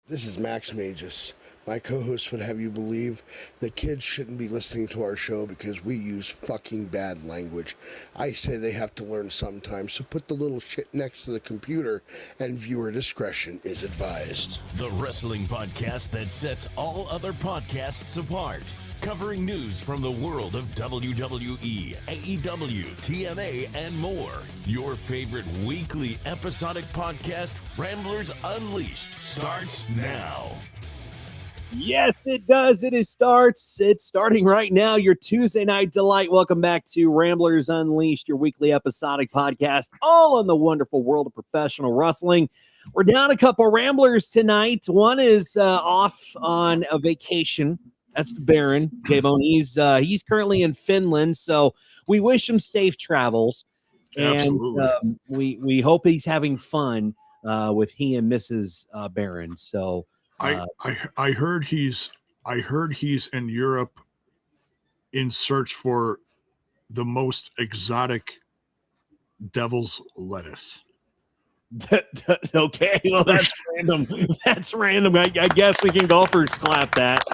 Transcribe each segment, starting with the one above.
This is Max Magius. My co-host would have you believe that kids shouldn't be listening to our show because we use fucking bad language. I say they have to learn sometimes, so put the little shit next to the computer, and viewer discretion is advised. The wrestling podcast that sets all other podcasts apart. Covering news from the world of WWE, AEW, TNA, and more. Your favorite weekly episodic podcast, Ramblers Unleashed, starts now. Yes, it does. It's starting right now. Your Tuesday night delight. Welcome back to Ramblers Unleashed, your weekly episodic podcast, all on the wonderful world of professional wrestling. We're down a couple Ramblers tonight. One is off on a vacation. That's the Baron, Jaybone. He's currently in Finland, so we wish him safe travels. And we hope he's having fun with he and Mrs. Baron. So I heard he's in Europe in search for the most exotic devil's lettuce. Okay, well that's random. That's random. I guess we can golfers clap that.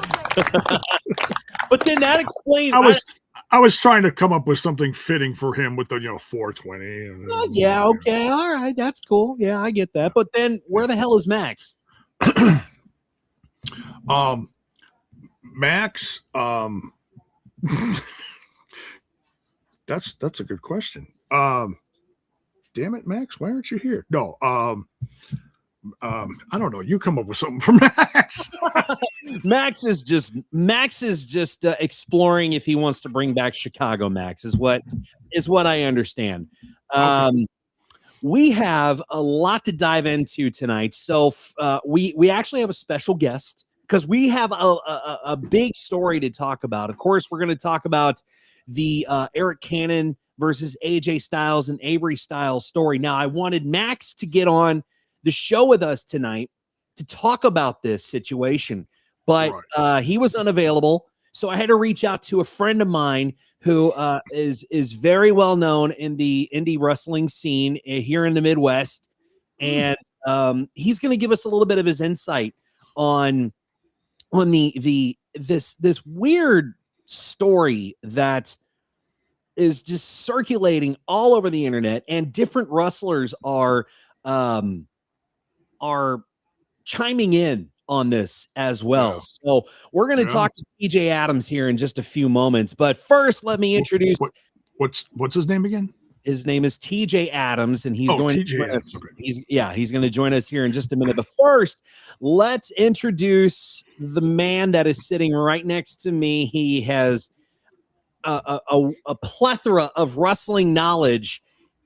But then that explains. I was trying to come up with something fitting for him with the 420. Yeah, okay, all right, that's cool. Yeah, I get that. But then where the hell is Max? Max. That's a good question. Damn it, Max, why aren't you here? No, I don't know. You come up with something for Max. Max is just exploring if he wants to bring back Chicago. Max is what I understand. Okay. We have a lot to dive into tonight, so we actually have a special guest because we have a big story to talk about. Of course, we're going to talk about the Arik Cannon versus AJ Styles and Avery Styles story. Now, I wanted Max to get on the show with us tonight to talk about this situation, but he was unavailable. So I had to reach out to a friend of mine who is very well known in the indie wrestling scene here in the Midwest. And he's going to give us a little bit of his insight on this weird story that is just circulating all over the internet, and different wrestlers are chiming in on this as well. Yeah. So we're going to talk to TJ Adams here in just a few moments, but first let me introduce what's his name again? His name is TJ Adams, and he's going to join us. Okay. He's going to join us here in just a minute. But first, let's introduce the man that is sitting right next to me. He has a plethora of wrestling knowledge,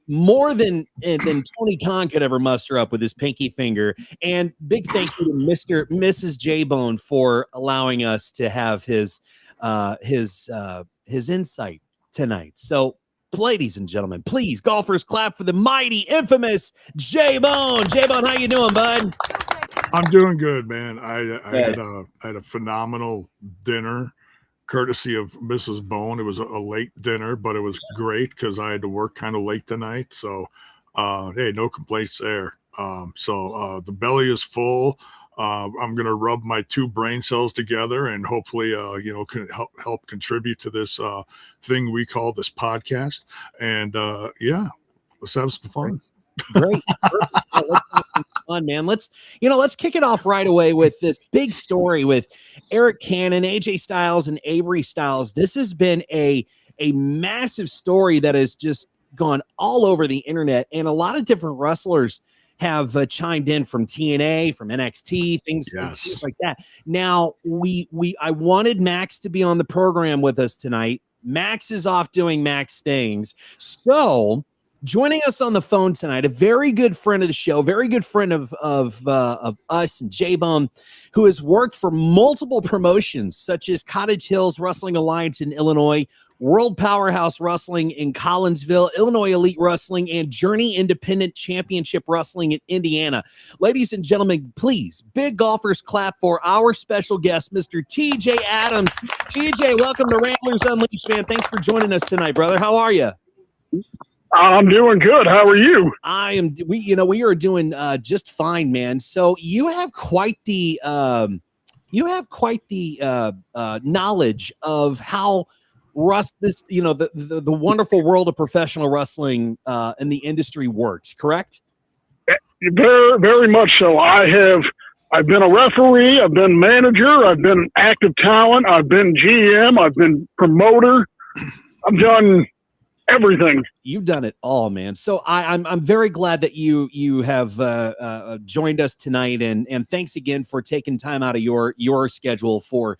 more than Tony Khan could ever muster up with his pinky finger. And big thank you to Mrs. Jaybone for allowing us to have his insight tonight. So, ladies and gentlemen, please, golfers, clap for the mighty, infamous Jaybone. Jaybone, how you doing, bud? I'm doing good, man. I had a phenomenal dinner, courtesy of Mrs. Bone. It was a late dinner, but it was great because I had to work kind of late tonight. So, hey, no complaints there. So the belly is full. I'm going to rub my two brain cells together and hopefully, can help contribute to this thing we call this podcast. And let's have some fun. Great. Let's have some fun, man. Let's kick it off right away with this big story with Arik Cannon, AJ Styles, and Avery Styles. This has been a massive story that has just gone all over the internet, and a lot of different wrestlers have chimed in from TNA, from NXT, things like that. Now, I wanted Max to be on the program with us tonight. Max is off doing Max things, so joining us on the phone tonight, a very good friend of the show, very good friend of us and Jaybone, who has worked for multiple promotions such as Cottage Hills Wrestling Alliance in Illinois, World Powerhouse Wrestling in Collinsville, Illinois Elite Wrestling, and Journey Independent Championship Wrestling in Indiana. Ladies and gentlemen, please, big golfers clap for our special guest, Mr. TJ Adams. TJ, welcome to Ramblers Unleashed, man. Thanks for joining us tonight, brother. How are you? I'm doing good. How are you? We are doing just fine, man. So you have quite the knowledge of how the wonderful world of professional wrestling and the industry works, correct? Very, very much so. I've been a referee, I've been manager, I've been active talent, I've been GM, I've been promoter. I've done everything. You've done it all, man. So I'm very glad that you have joined us tonight, and thanks again for taking time out of your schedule for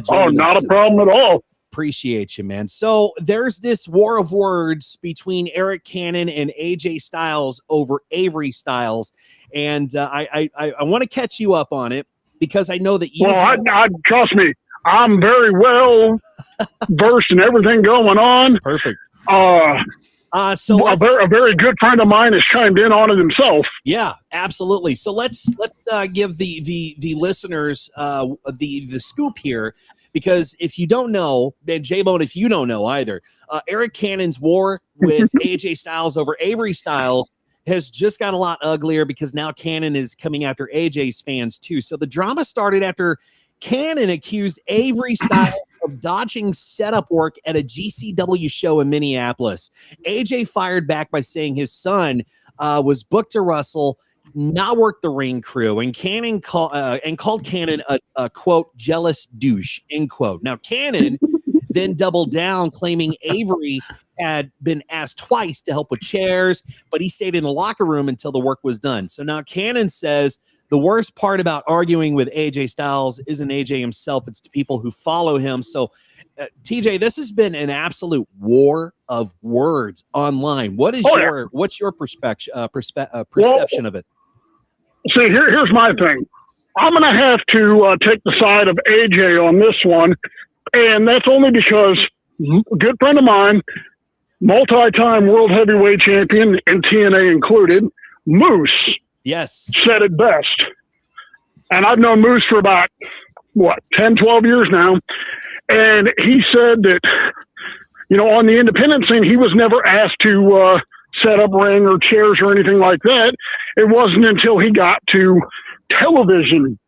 joining us. Not a problem at all. Appreciate you, man. So there's this war of words between Arik Cannon and AJ Styles over Avery Styles, and I want to catch you up on it because I know that you. Well, I trust me. I'm very well versed in everything going on. Perfect. So a very good friend of mine has chimed in on it himself. Yeah, absolutely. So let's give the listeners the scoop here, because if you don't know, and Jaybone, if you don't know either, Arik Cannon's war with AJ Styles over Avery Styles has just got a lot uglier because now Cannon is coming after AJ's fans too. So the drama started after Cannon accused Avery Styles of dodging setup work at a GCW show in Minneapolis. AJ fired back by saying his son was booked to wrestle, not work the ring crew, and Cannon called Cannon a quote jealous douche, end quote. Now Cannon then doubled down, claiming Avery had been asked twice to help with chairs, but he stayed in the locker room until the work was done. So now Cannon says the worst part about arguing with AJ Styles isn't AJ himself, it's the people who follow him. So, TJ, this has been an absolute war of words online. What's your perception of it? See, here's my thing. I'm going to have to take the side of AJ on this one, and that's only because a good friend of mine, multi-time world heavyweight champion, and TNA included, Moose, yes, said it best. And I've known Moose for about, 10, 12 years now. And he said that, on the independent scene, he was never asked to set up ring or chairs or anything like that. It wasn't until he got to television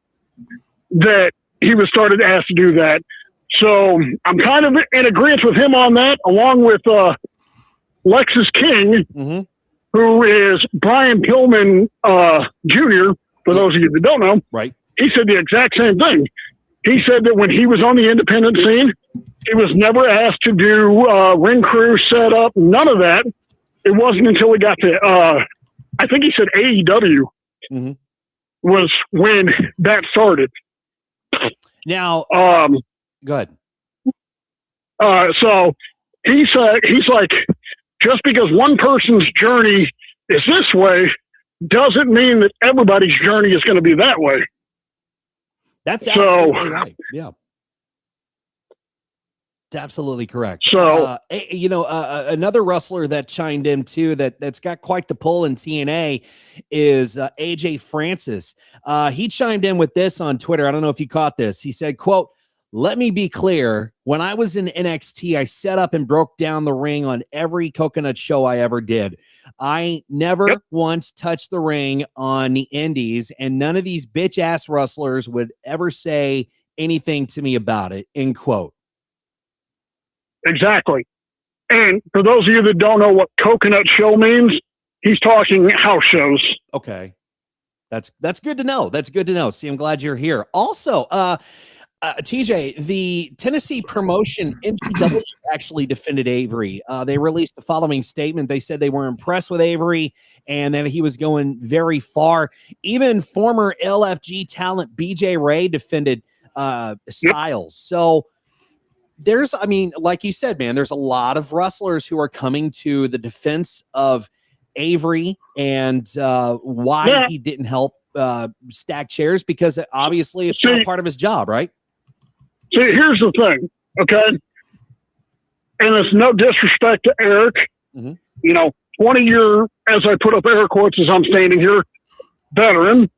that he was started asked to do that. So I'm kind of in agreement with him on that, along with Lexus King, mm-hmm. who is Brian Pillman Jr., for those of you that don't know. Right. He said the exact same thing. He said that when he was on the independent scene, he was never asked to do ring crew setup, none of that. It wasn't until he got to, I think he said AEW, mm-hmm. was when that started. Now, go ahead. So he's like, just because one person's journey is this way doesn't mean that everybody's journey is going to be that way. That's absolutely right. Yeah. It's absolutely correct. So, another wrestler that chimed in too, that's got quite the pull in TNA is AJ Francis. He chimed in with this on Twitter. I don't know if you caught this. He said, quote, "Let me be clear. When I was in NXT, I set up and broke down the ring on every coconut show I ever did. I never once touched the ring on the indies, and none of these bitch ass wrestlers would ever say anything to me about it," end quote. Exactly. And for those of you that don't know what coconut show means, he's talking house shows. Okay. That's good to know. That's good to know. See, I'm glad you're here. Also, TJ, the Tennessee promotion NGW actually defended Avery. They released the following statement. They said they were impressed with Avery and that he was going very far. Even former LFG talent BJ Ray defended Styles. So like you said, man, there's a lot of wrestlers who are coming to the defense of Avery and why he didn't help stack chairs, because obviously it's not part of his job, right? See, here's the thing, okay? And it's no disrespect to Arik. Mm-hmm. 20-year, as I put up air quotes as I'm standing here, veteran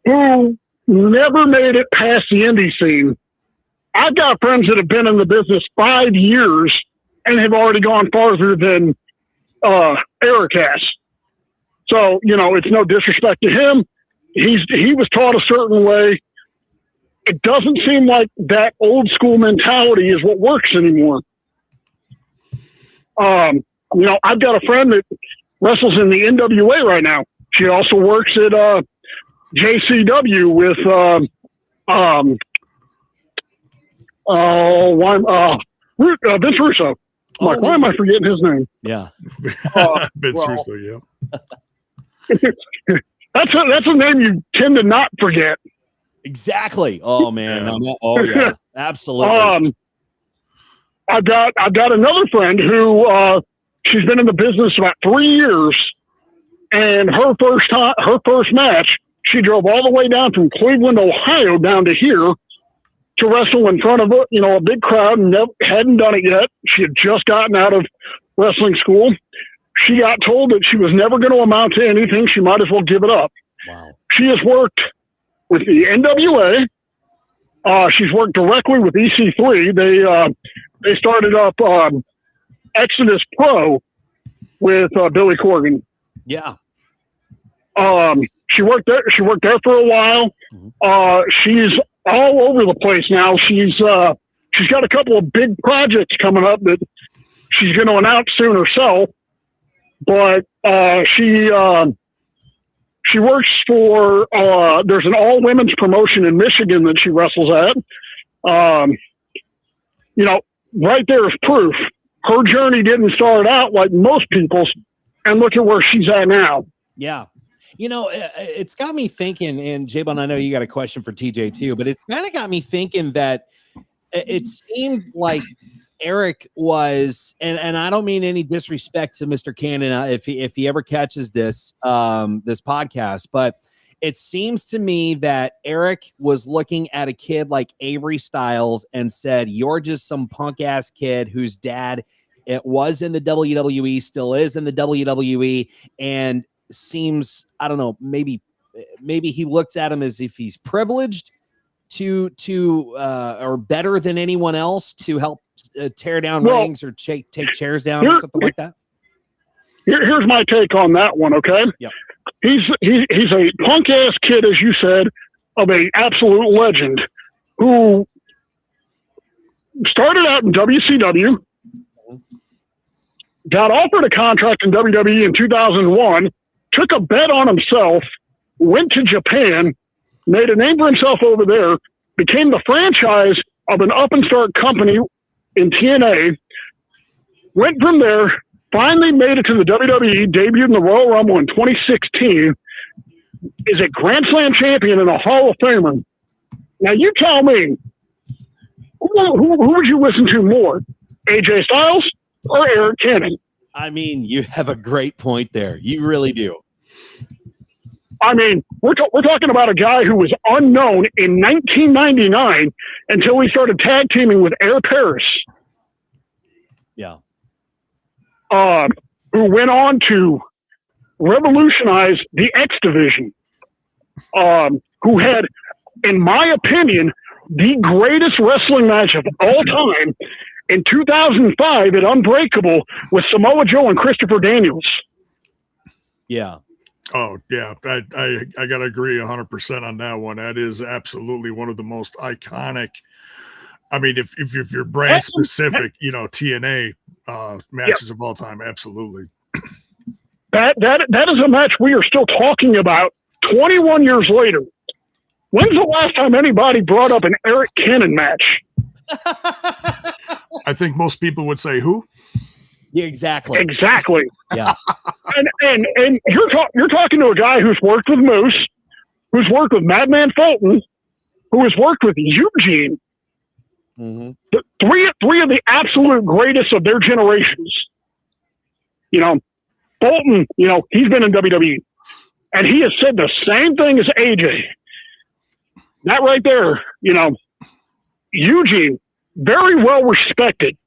who never made it past the indie scene. I've got friends that have been in the business 5 years and have already gone farther than Arik has. So, it's no disrespect to him. He was taught a certain way. It doesn't seem like that old school mentality is what works anymore. I've got a friend that wrestles in the NWA right now. She also works at JCW with Vince Russo. Why am I forgetting his name? Yeah, Vince Russo. Yeah, that's a name you tend to not forget. exactly. Oh man. Oh yeah, absolutely. I've got another friend who she's been in the business about 3 years, and her first match, she drove all the way down from Cleveland, Ohio, down to here to wrestle in front of a big crowd, and hadn't done it yet. She had just gotten out of wrestling school. She got told that she was never going to amount to anything. She might as well give it up. Wow. She has worked with the NWA. She's worked directly with EC3. They started up Exodus Pro with Billy Corgan. Yeah. She worked there. She worked there for a while. She's all over the place now. She's got a couple of big projects coming up that she's going to announce soon herself. But she works for there's an all women's promotion in Michigan that she wrestles at. Right there is proof. Her journey didn't start out like most people's, and look at where she's at now. Yeah. It's got me thinking, and Jaybone, I know you got a question for TJ too, but it's kind of got me thinking that it seemed like Arik was, and I don't mean any disrespect to Mr. Cannon if he ever catches this podcast, but it seems to me that Arik was looking at a kid like Avery Styles and said, "You're just some punk ass kid whose dad was in the WWE, still is in the WWE, and seems, I don't know, maybe he looks at him as if he's privileged to or better than anyone else to help tear down rings or take chairs down or something like that." Here's my take on that one. Okay. Yep. He's a punk ass kid, as you said, of a absolute legend who started out in WCW, got offered a contract in WWE in 2001, took a bet on himself, went to Japan, made a name for himself over there, became the franchise of an up-and-start company in TNA, went from there, finally made it to the WWE, debuted in the Royal Rumble in 2016, is a Grand Slam champion and a Hall of Famer. Now, you tell me, who would you listen to more, AJ Styles or Arik Cannon? I mean, you have a great point there. You really do. I mean, we're talking about a guy who was unknown in 1999 until he started tag teaming with Air Paris. Yeah. Who went on to revolutionize the X Division. Who had, in my opinion, the greatest wrestling match of all time in 2005 at Unbreakable with Samoa Joe and Christopher Daniels. Yeah. Oh yeah, I gotta agree 100% on that one. That is absolutely one of the most iconic. I mean, if you're brand specific, TNA matches of all time, absolutely. That is a match we are still talking about 21 years later. When's the last time anybody brought up an Arik Cannon match? I think most people would say who? Yeah, exactly. Yeah. and you're talking to a guy who's worked with Moose, who's worked with Madman Fulton, who has worked with Eugene. Mm-hmm. The three of the absolute greatest of their generations. Fulton, he's been in WWE, and he has said the same thing as AJ. That right there, Eugene, very well respected.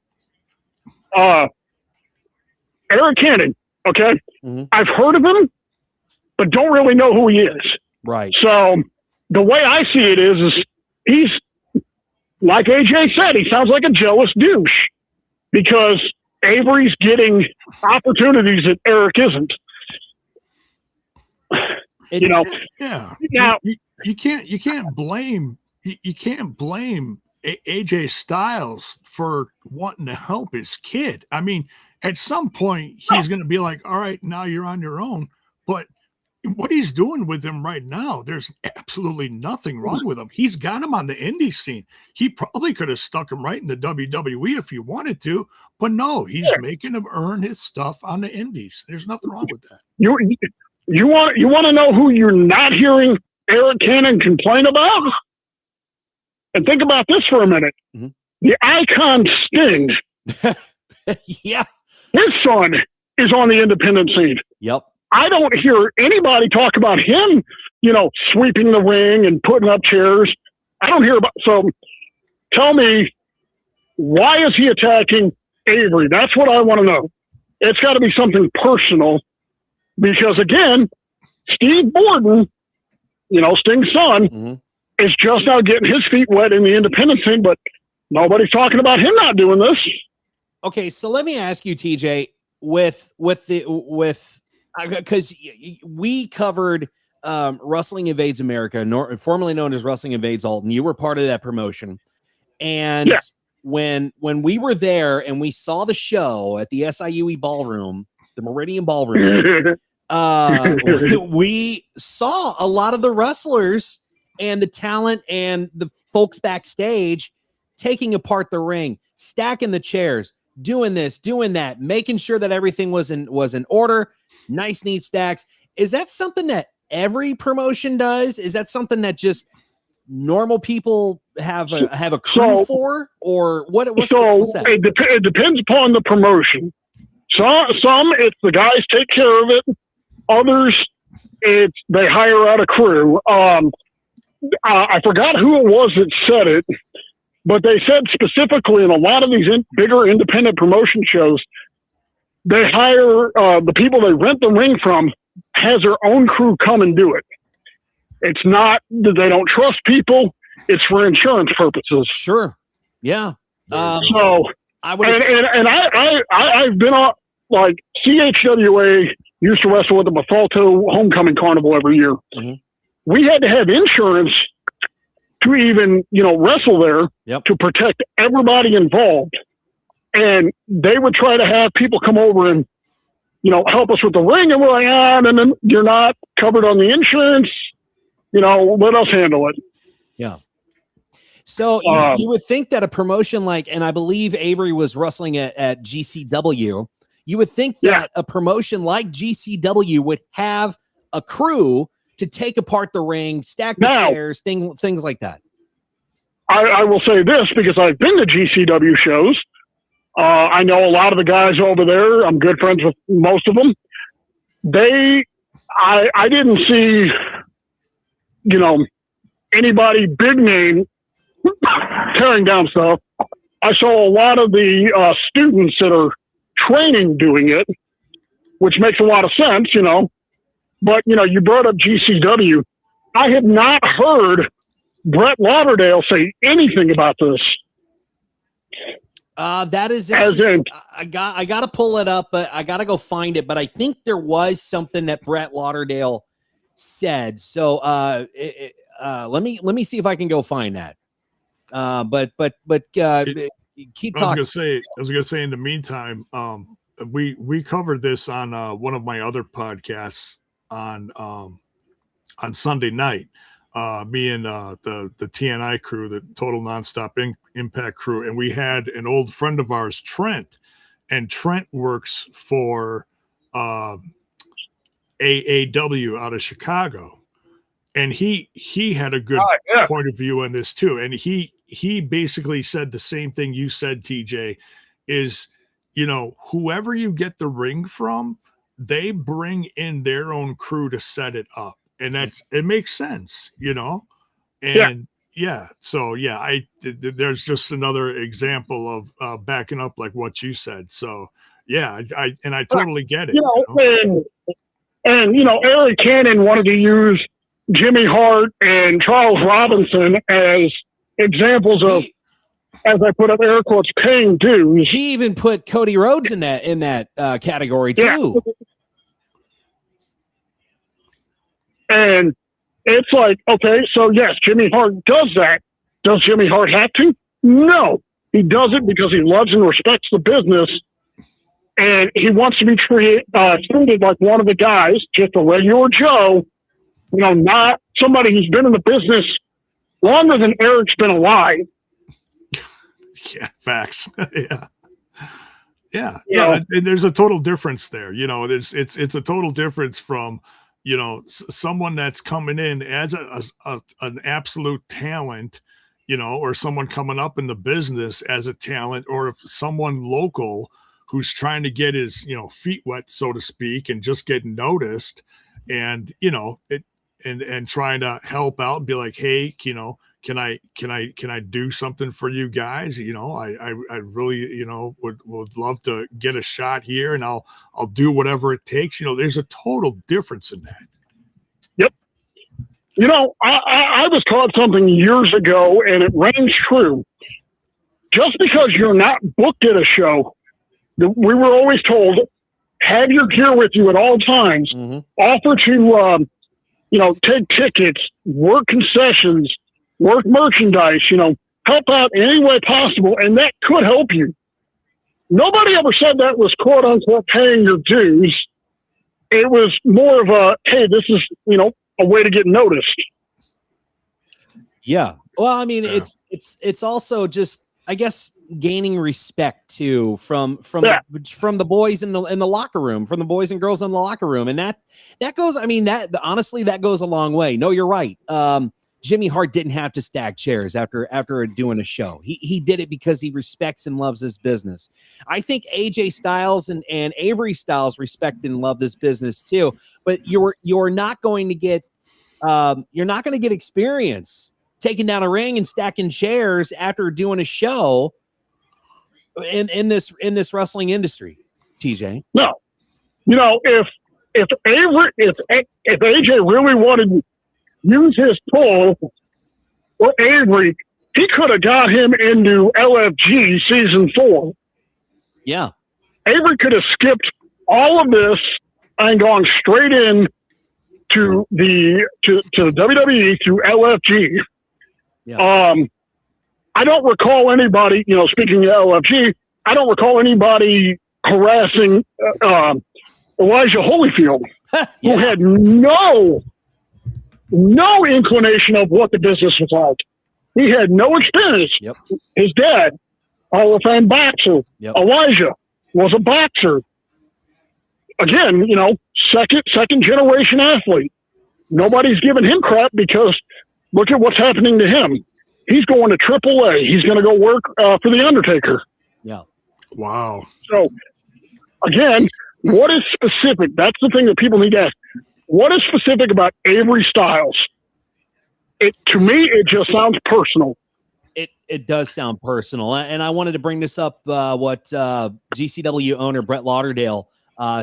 Arik Cannon, okay? Mm-hmm. I've heard of him, but don't really know who he is. Right. So the way I see it is he's, like AJ said, he sounds like a jealous douche because Avery's getting opportunities that Arik isn't. Yeah. Now, You can't blame AJ Styles for wanting to help his kid. I mean, at some point he's going to be like, all right, now you're on your own. But what he's doing with him right now, there's absolutely nothing wrong with him. He's got him on the indie scene. He probably could have stuck him right in the WWE if he wanted to, but no, he's making him earn his stuff on the indies. There's nothing wrong with that. You want to know who you're not hearing Arik Cannon complain about? And think about this for a minute. Mm-hmm. The icon Sting. Yeah. His son is on the independent scene. Yep. I don't hear anybody talk about him, sweeping the ring and putting up chairs. I don't hear about. So tell me, why is he attacking Avery? That's what I want to know. It's got to be something personal because, again, Steve Borden, Sting's son, is just now getting his feet wet in the independent scene, but nobody's talking about him not doing this. Okay, so let me ask you, TJ, because we covered Wrestling Invades America, formerly known as Wrestling Invades Alton. You were part of that promotion, and when we were there and we saw the show at the SIUE Ballroom, the Meridian Ballroom, we saw a lot of the wrestlers and the talent and the folks backstage taking apart the ring, stacking the chairs, doing this, doing that, making sure that everything was in order. Nice, neat stacks. Is that something that every promotion does? Is that something that just normal people have a crew for, or what? What's that? It depends upon the promotion. Some it's the guys take care of it. Others it's they hire out a crew. I forgot who it was that said it, but they said specifically in a lot of these bigger independent promotion shows, they hire the people they rent the ring from has their own crew come and do it. It's not that they don't trust people; it's for insurance purposes. Sure, yeah. So I would, I've been on like CHWA used to wrestle with the Bethalto Homecoming Carnival every year. Mm-hmm. We had to have insurance to even wrestle there to protect everybody involved. And they would try to have people come over and, help us with the ring. And we're like, and then you're not covered on the insurance. Let us handle it. Yeah. So you would think that a promotion like, and I believe Avery was wrestling at GCW. You would think that a promotion like GCW would have a crew to take apart the ring, stack the chairs, things like that. I will say this because I've been to GCW shows. I know a lot of the guys over there. I'm good friends with most of them. I didn't see, anybody big name tearing down stuff. I saw a lot of the students that are training doing it, which makes a lot of sense, But, you brought up GCW. I have not heard Brett Lauderdale say anything about this. That is interesting. I got to pull it up, but I got to go find it. But I think there was something that Brett Lauderdale said. So let me see if I can go find that. But keep talking. I was gonna say in the meantime, we covered this on one of my other podcasts on Sunday night. Me and the TNI crew, the Total Nonstop Impact crew, and we had an old friend of ours, Trent, and Trent works for AAW out of Chicago, and he had a good point of view on this too, and he basically said the same thing you said, TJ, is whoever you get the ring from, they bring in their own crew to set it up. And it makes sense, and there's just another example of backing up like what you said. So I totally get it. And Arik Cannon wanted to use Jimmy Hart and Charles Robinson as examples of as I put up air quotes, paying dues. He even put Cody Rhodes in that category too. Yeah. And it's like, okay, so yes, Jimmy Hart does that. Does Jimmy Hart have to? No. He does it because he loves and respects the business, and he wants to be treated like one of the guys, just a regular Joe, not somebody who's been in the business longer than Eric's been alive. Yeah, facts. Yeah. And there's a total difference there. It's a total difference from, someone that's coming in as an absolute talent, or someone coming up in the business as a talent, or if someone local who's trying to get his, feet wet, so to speak, and just get noticed, and, and trying to help out and be like, hey, can I do something for you guys? I really, would love to get a shot here, and I'll do whatever it takes. There's a total difference in that. Yep. I was taught something years ago, and it rings true. Just because you're not booked at a show, we were always told, have your gear with you at all times. Mm-hmm. Offer to, take tickets, work concessions, work merchandise, help out any way possible, and that could help you. Nobody ever said that was quote unquote paying your dues. It was more of a, hey, this is, a way to get noticed. Yeah. Well, I mean, it's also just, I guess, gaining respect too from the boys in the locker room, from the boys and girls in the locker room. And that goes, I mean, honestly, that goes a long way. No, you're right. Jimmy Hart didn't have to stack chairs after doing a show. He did it because he respects and loves his business. I think AJ Styles and Avery Styles respect and love this business too. But you're not going to get experience taking down a ring and stacking chairs after doing a show in this wrestling industry. TJ, no, if AJ really wanted to use his pull or Avery, he could have got him into LFG season 4. Yeah. Avery could have skipped all of this and gone straight in to the WWE through LFG. Yeah. I don't recall anybody, speaking of LFG, I don't recall anybody harassing Elijah Holyfield, yeah. who had no inclination of what the business was like. He had no experience. Yep. His dad, Hall of Fame boxer. Yep. Elijah was a boxer. Again, second generation athlete. Nobody's giving him crap because look at what's happening to him. He's going to AAA. He's going to go work for The Undertaker. Yeah. Wow. So, again, what is specific? That's the thing that people need to ask. What is specific about Avery Styles? To me, it just sounds personal. It does sound personal. And I wanted to bring this up, what GCW owner Brett Lauderdale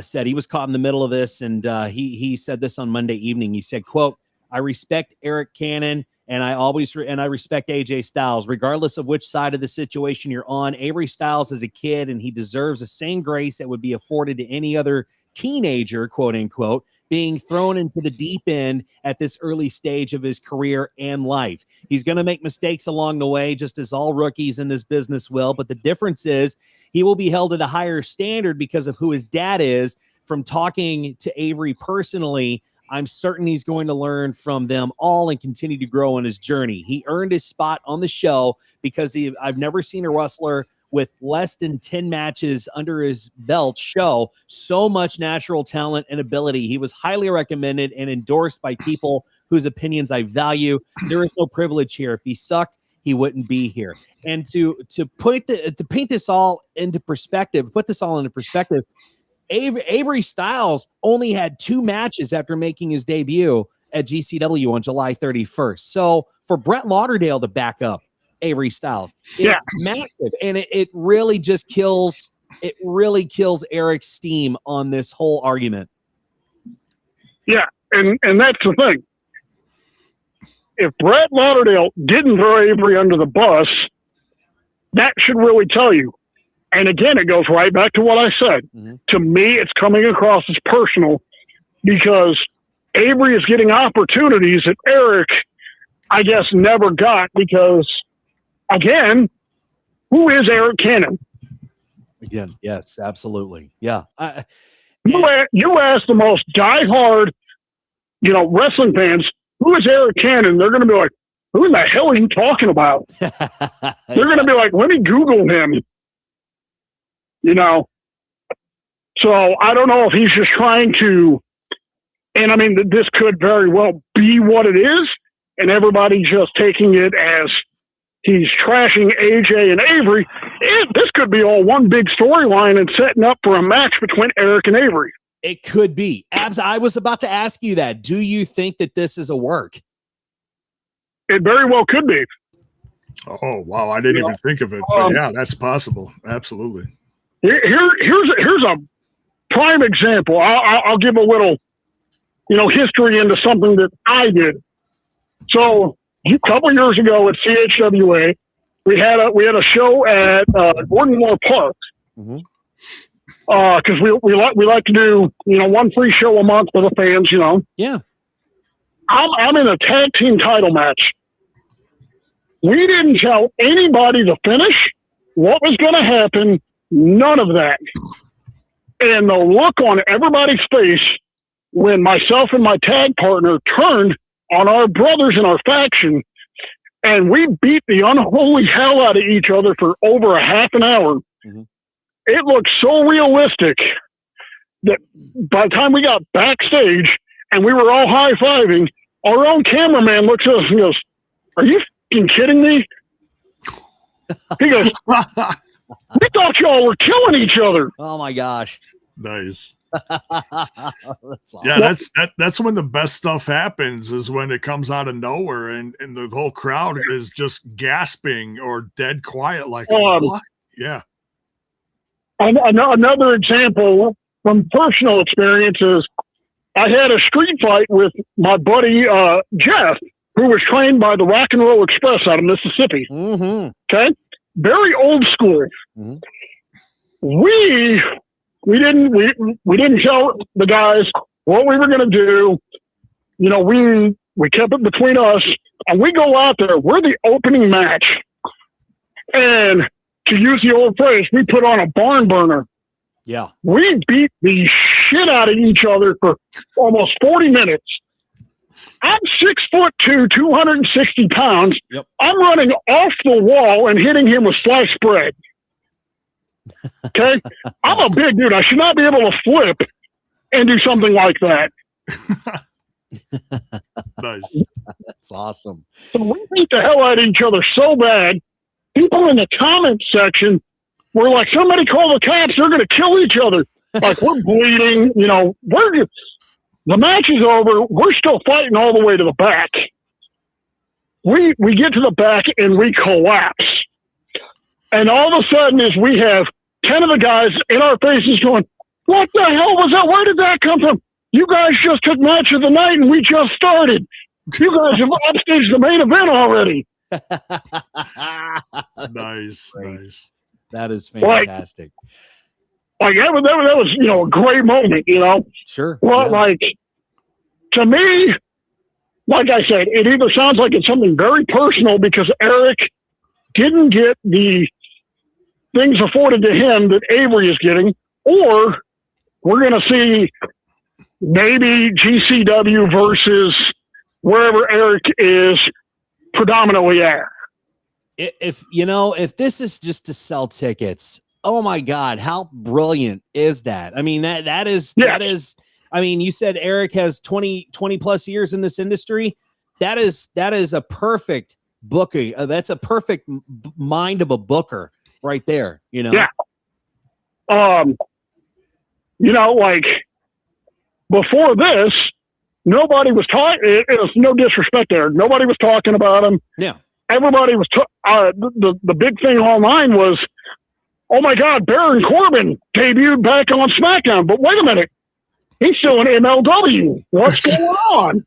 said. He was caught in the middle of this, and he said this on Monday evening. He said, quote, I respect Arik Cannon, and I respect AJ Styles, regardless of which side of the situation you're on. Avery Styles is a kid, and he deserves the same grace that would be afforded to any other teenager, quote unquote, being thrown into the deep end at this early stage of his career and life. He's going to make mistakes along the way, just as all rookies in this business will. But the difference is he will be held at a higher standard because of who his dad is. From talking to Avery personally, I'm certain he's going to learn from them all and continue to grow on his journey. He earned his spot on the show because I've never seen a wrestler with less than 10 matches under his belt show so much natural talent and ability. He was highly recommended and endorsed by people whose opinions I value. There is no privilege here. If he sucked, he wouldn't be here. And to paint this all into perspective, Avery Styles only had 2 matches after making his debut at GCW on July 31st. So for Brett Lauderdale to back up Avery Styles, it's massive. And it really just kills Eric's steam on this whole argument. Yeah, and that's the thing. If Brett Lauderdale didn't throw Avery under the bus, that should really tell you. And again, it goes right back to what I said. Mm-hmm. To me, it's coming across as personal because Avery is getting opportunities that Arik, I guess, never got because, again, who is Arik Cannon? Again, yes, absolutely. Yeah. You ask the most diehard, wrestling fans, who is Arik Cannon? They're going to be like, who in the hell are you talking about? They're going to be like, let me Google him. So I don't know if he's just trying to, and I mean, this could very well be what it is, and everybody's just taking it as he's trashing AJ and Avery. This could be all one big storyline and setting up for a match between Arik and Avery. It could be. Abs, I was about to ask you that. Do you think that this is a work? It very well could be. Oh, wow. I didn't even think of it. But yeah, that's possible. Absolutely. Here's a prime example. I'll give a little, history into something that I did. So a couple of years ago at CHWA, we had a show at Gordon Moore Park. Mm-hmm. Because we like to do one free show a month for the fans. Yeah. I'm in a tag team title match. We didn't tell anybody the finish, what was going to happen, none of that. And the look on everybody's face when myself and my tag partner turned on our brothers in our faction, and we beat the unholy hell out of each other for over a half an hour. Mm-hmm. It looked so realistic that by the time we got backstage and we were all high-fiving, our own cameraman looks at us and goes, "Are you f***ing kidding me?" He goes, "We thought y'all were killing each other." Oh my gosh. Nice. That's awesome. Yeah, that's when the best stuff happens, is when it comes out of nowhere and the whole crowd is just gasping or dead quiet like what? Yeah. And another example from personal experiences, I had a street fight with my buddy Jeff, who was trained by the Rock and Roll Express out of Mississippi. Mm-hmm. Okay, very old school. Mm-hmm. We didn't tell the guys what we were going to do. We kept it between us, and we go out there. We're the opening match, and to use the old phrase, we put on a barn burner. Yeah. We beat the shit out of each other for almost 40 minutes. I'm 6'2", 260 pounds. Yep. I'm running off the wall and hitting him with sliced bread. Okay? I'm a big dude. I should not be able to flip and do something like that. Nice. That's awesome. So we beat the hell out of each other so bad. People in the comments section were like, "Somebody call the cops. They're going to kill each other." Like, we're bleeding. The match is over. We're still fighting all the way to the back. We get to the back and we collapse. And all of a sudden is we have 10 of the guys in our faces going, "What the hell was that? Where did that come from? You guys just took match of the night and we just started. You guys have upstaged the main event already." Nice. That is fantastic. Like that was a great moment, Sure. Well, yeah. To me, like I said, it either sounds like it's something very personal because Arik didn't get the things afforded to him that Avery is getting, or we're going to see maybe GCW versus wherever Arik is predominantly at. If this is just to sell tickets, oh my God, how brilliant is that? I mean, that is, I mean, you said Arik has 20 plus years in this industry. That is a perfect booking. That's a perfect mind of a booker right there, Yeah. Like before this, nobody was talking. It was no disrespect there. Nobody was talking about him. Yeah. Everybody was, the big thing online was, "Oh my God, Baron Corbin debuted back on SmackDown." But wait a minute, he's still in MLW. What's going on?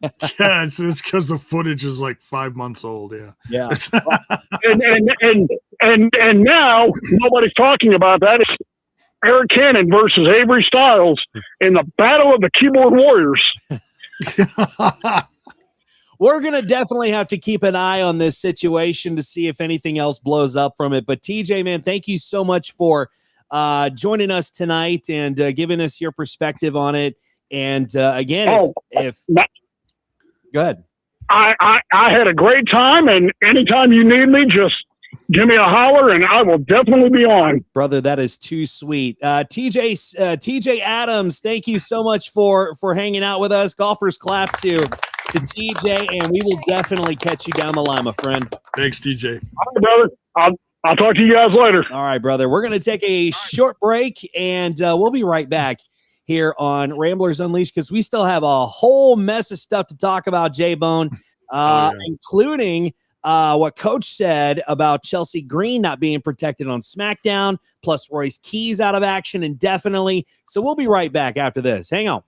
Yeah, it's because the footage is like 5 months old. Yeah. and now nobody's talking about that. It's Arik Cannon versus Avery Styles in the Battle of the Keyboard Warriors. We're going to definitely have to keep an eye on this situation to see if anything else blows up from it. But TJ, man, thank you so much for joining us tonight and giving us your perspective on it. And again, go ahead. I had a great time, and anytime you need me, just give me a holler, and I will definitely be on. Brother, that is too sweet. TJ Adams, thank you so much for hanging out with us. Golfers clap to TJ, and we will definitely catch you down the line, my friend. Thanks, TJ. All right, brother. I'll talk to you guys later. All right, brother. We're going to take a short break, and we'll be right back here on Ramblers Unleashed because we still have a whole mess of stuff to talk about, Jaybone, including what Coach said about Chelsea Green not being protected on SmackDown, plus Royce Keys out of action indefinitely. So we'll be right back after this. Hang on.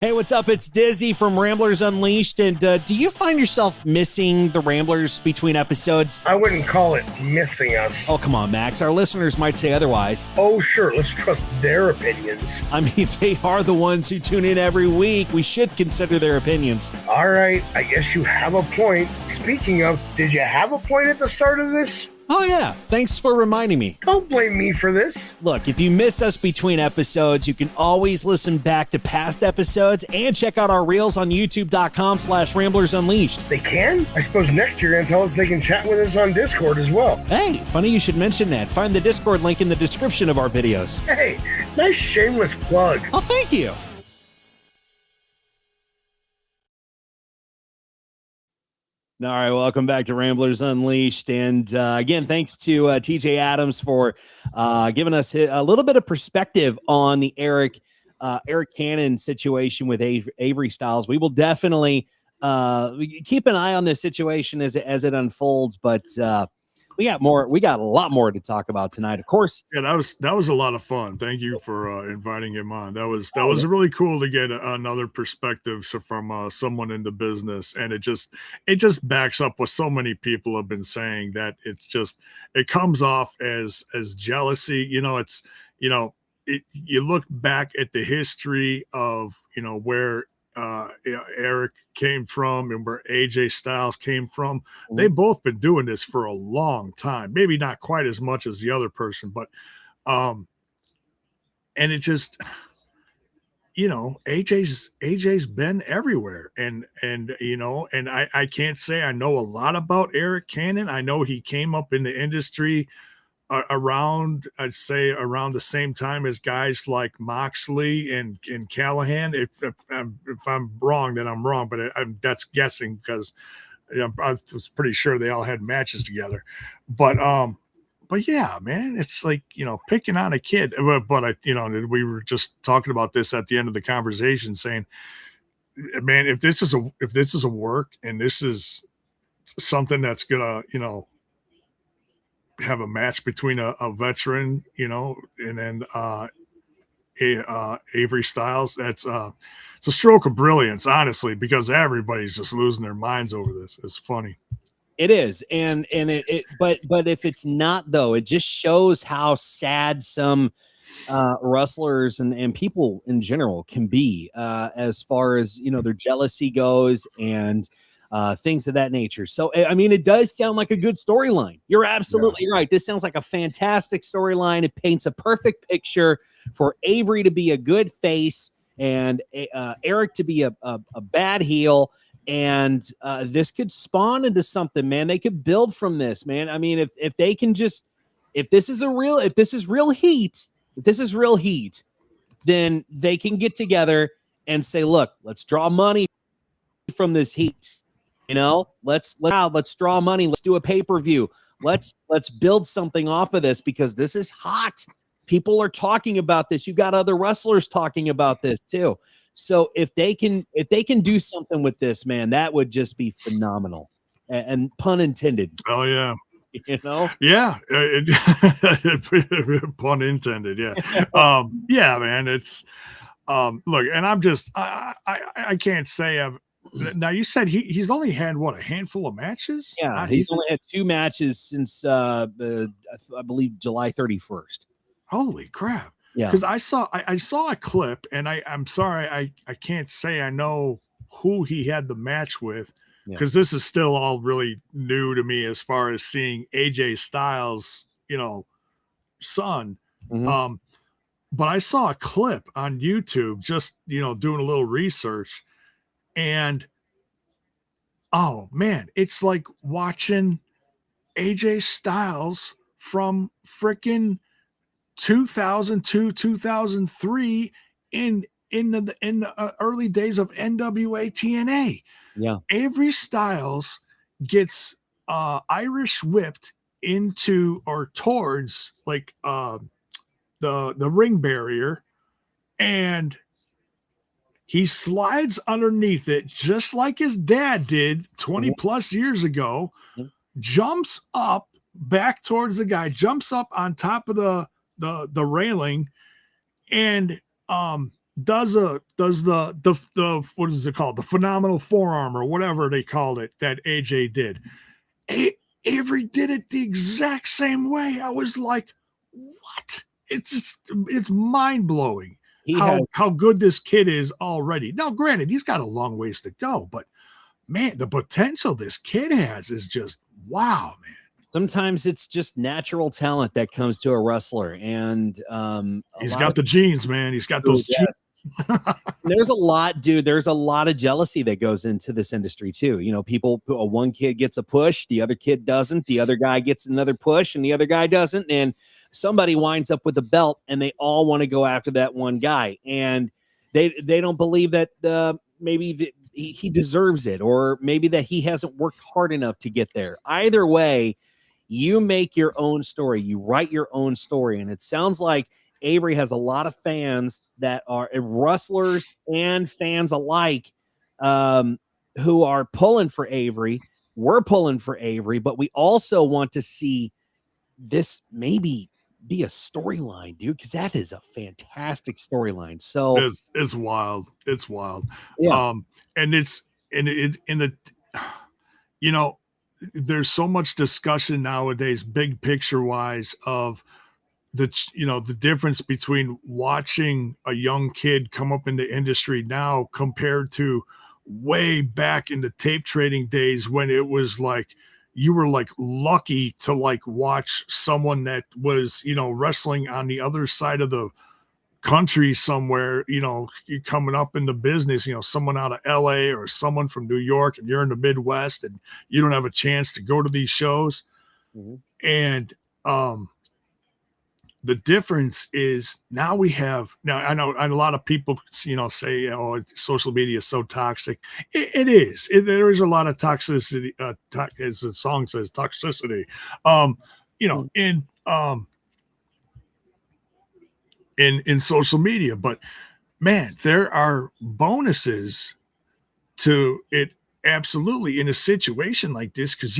Hey, what's up? It's Dizzy from Ramblers Unleashed. And do you find yourself missing the Ramblers between episodes? I wouldn't call it missing us. Oh, come on, Max. Our listeners might say otherwise. Oh, sure. Let's trust their opinions. I mean, they are the ones who tune in every week. We should consider their opinions. All right. I guess you have a point. Speaking of, did you have a point at the start of this? Oh, yeah. Thanks for reminding me. Don't blame me for this. Look, if you miss us between episodes, you can always listen back to past episodes and check out our reels on youtube.com/Ramblers Unleashed. They can? I suppose next year you're going to tell us they can chat with us on Discord as well. Hey, funny you should mention that. Find the Discord link in the description of our videos. Hey, nice shameless plug. Oh, thank you. All right, welcome back to Ramblers Unleashed. And again, thanks to TJ Adams for giving us a little bit of perspective on the Arik Cannon situation with Avery Styles. We will definitely keep an eye on this situation as it unfolds, but we got a lot more to talk about tonight, of course. Yeah, that was a lot of fun. Thank you for inviting him on. That was really cool to get another perspective from someone in the business, and it just backs up what so many people have been saying, that it comes off as jealousy. You look back at the history of where Arik came from and where AJ Styles came from. They've both been doing this for a long time, maybe not quite as much as the other person, but and it just AJ's been everywhere, and I can't say I know a lot about Arik Cannon. I know he came up in the industry around the same time as guys like Moxley and Callahan. If I'm wrong, then I'm wrong, but that's guessing because I was pretty sure they all had matches together. But yeah, man, it's like picking on a kid. But we were just talking about this at the end of the conversation, saying, man, if this is a work and this is something that's gonna have a match between a veteran, and then Avery Styles, it's a stroke of brilliance, honestly, because everybody's just losing their minds over this. It's funny. It is, but if it's not, though, it just shows how sad some wrestlers and people in general can be as far as their jealousy goes and things of that nature. So, I mean, it does sound like a good storyline. You're absolutely right. This sounds like a fantastic storyline. It paints a perfect picture for Avery to be a good face and Arik to be a bad heel. And this could spawn into something, man. They could build from this, man. I mean, if they can if this is real heat, then they can get together and say, look, let's draw money from this heat. Let's draw money. Let's do a pay-per-view. Let's build something off of this because this is hot. People are talking about this. You've got other wrestlers talking about this too. So if they can do something with this, man, that would just be phenomenal. And pun intended. Oh yeah. You know? Yeah, pun intended. Yeah, yeah, man. It's look, and I can't say I've. Now you said he's only had what, a handful of matches? Yeah, he's only had 2 matches since I believe July 31st. Holy crap! Yeah, Because I saw a clip, and I'm sorry I can't say I know who he had the match with, because this is still all really new to me as far as seeing AJ Styles, son. Mhm. But I saw a clip on YouTube, just doing a little research, and oh man, it's like watching AJ Styles from frickin' 2002, 2003 in the early days of NWA TNA. Yeah. Avery Styles gets Irish whipped into or towards like the ring barrier, and he slides underneath it just like his dad did 20 plus years ago, jumps up back towards the guy, jumps up on top of the railing, and does the what is it called, the phenomenal forearm or whatever they called it that AJ did. Avery did it the exact same way. I was like, what? It's mind-blowing how good this kid is already. Now granted, he's got a long ways to go, but man, the potential this kid has is just wow, man. Sometimes it's just natural talent that comes to a wrestler, and he's got the genes, man. He's got those genes. There's a lot, dude. There's a lot of jealousy that goes into this industry too. People, one kid gets a push, the other kid doesn't, the other guy gets another push, and the other guy doesn't, and somebody winds up with a belt, and they all want to go after that one guy, and they don't believe that maybe he deserves it, or maybe that he hasn't worked hard enough to get there. Either way, you make your own story, you write your own story, and it sounds like Avery has a lot of fans that are wrestlers and fans alike, who are pulling for Avery. We're pulling for Avery, but we also want to see this maybe be a storyline, dude, because that is a fantastic storyline. So it's wild. It's wild. Yeah. And there's so much discussion nowadays, big picture wise, of the difference between watching a young kid come up in the industry now compared to way back in the tape trading days, when it was like you were like lucky to like watch someone that was wrestling on the other side of the country somewhere, coming up in the business, someone out of LA or someone from New York, and you're in the Midwest and you don't have a chance to go to these shows. And the difference is now I know a lot of people, say, oh, social media is so toxic. It is. There is a lot of toxicity, as the song says, toxicity, in social media. But man, there are bonuses to it, absolutely, in a situation like this, because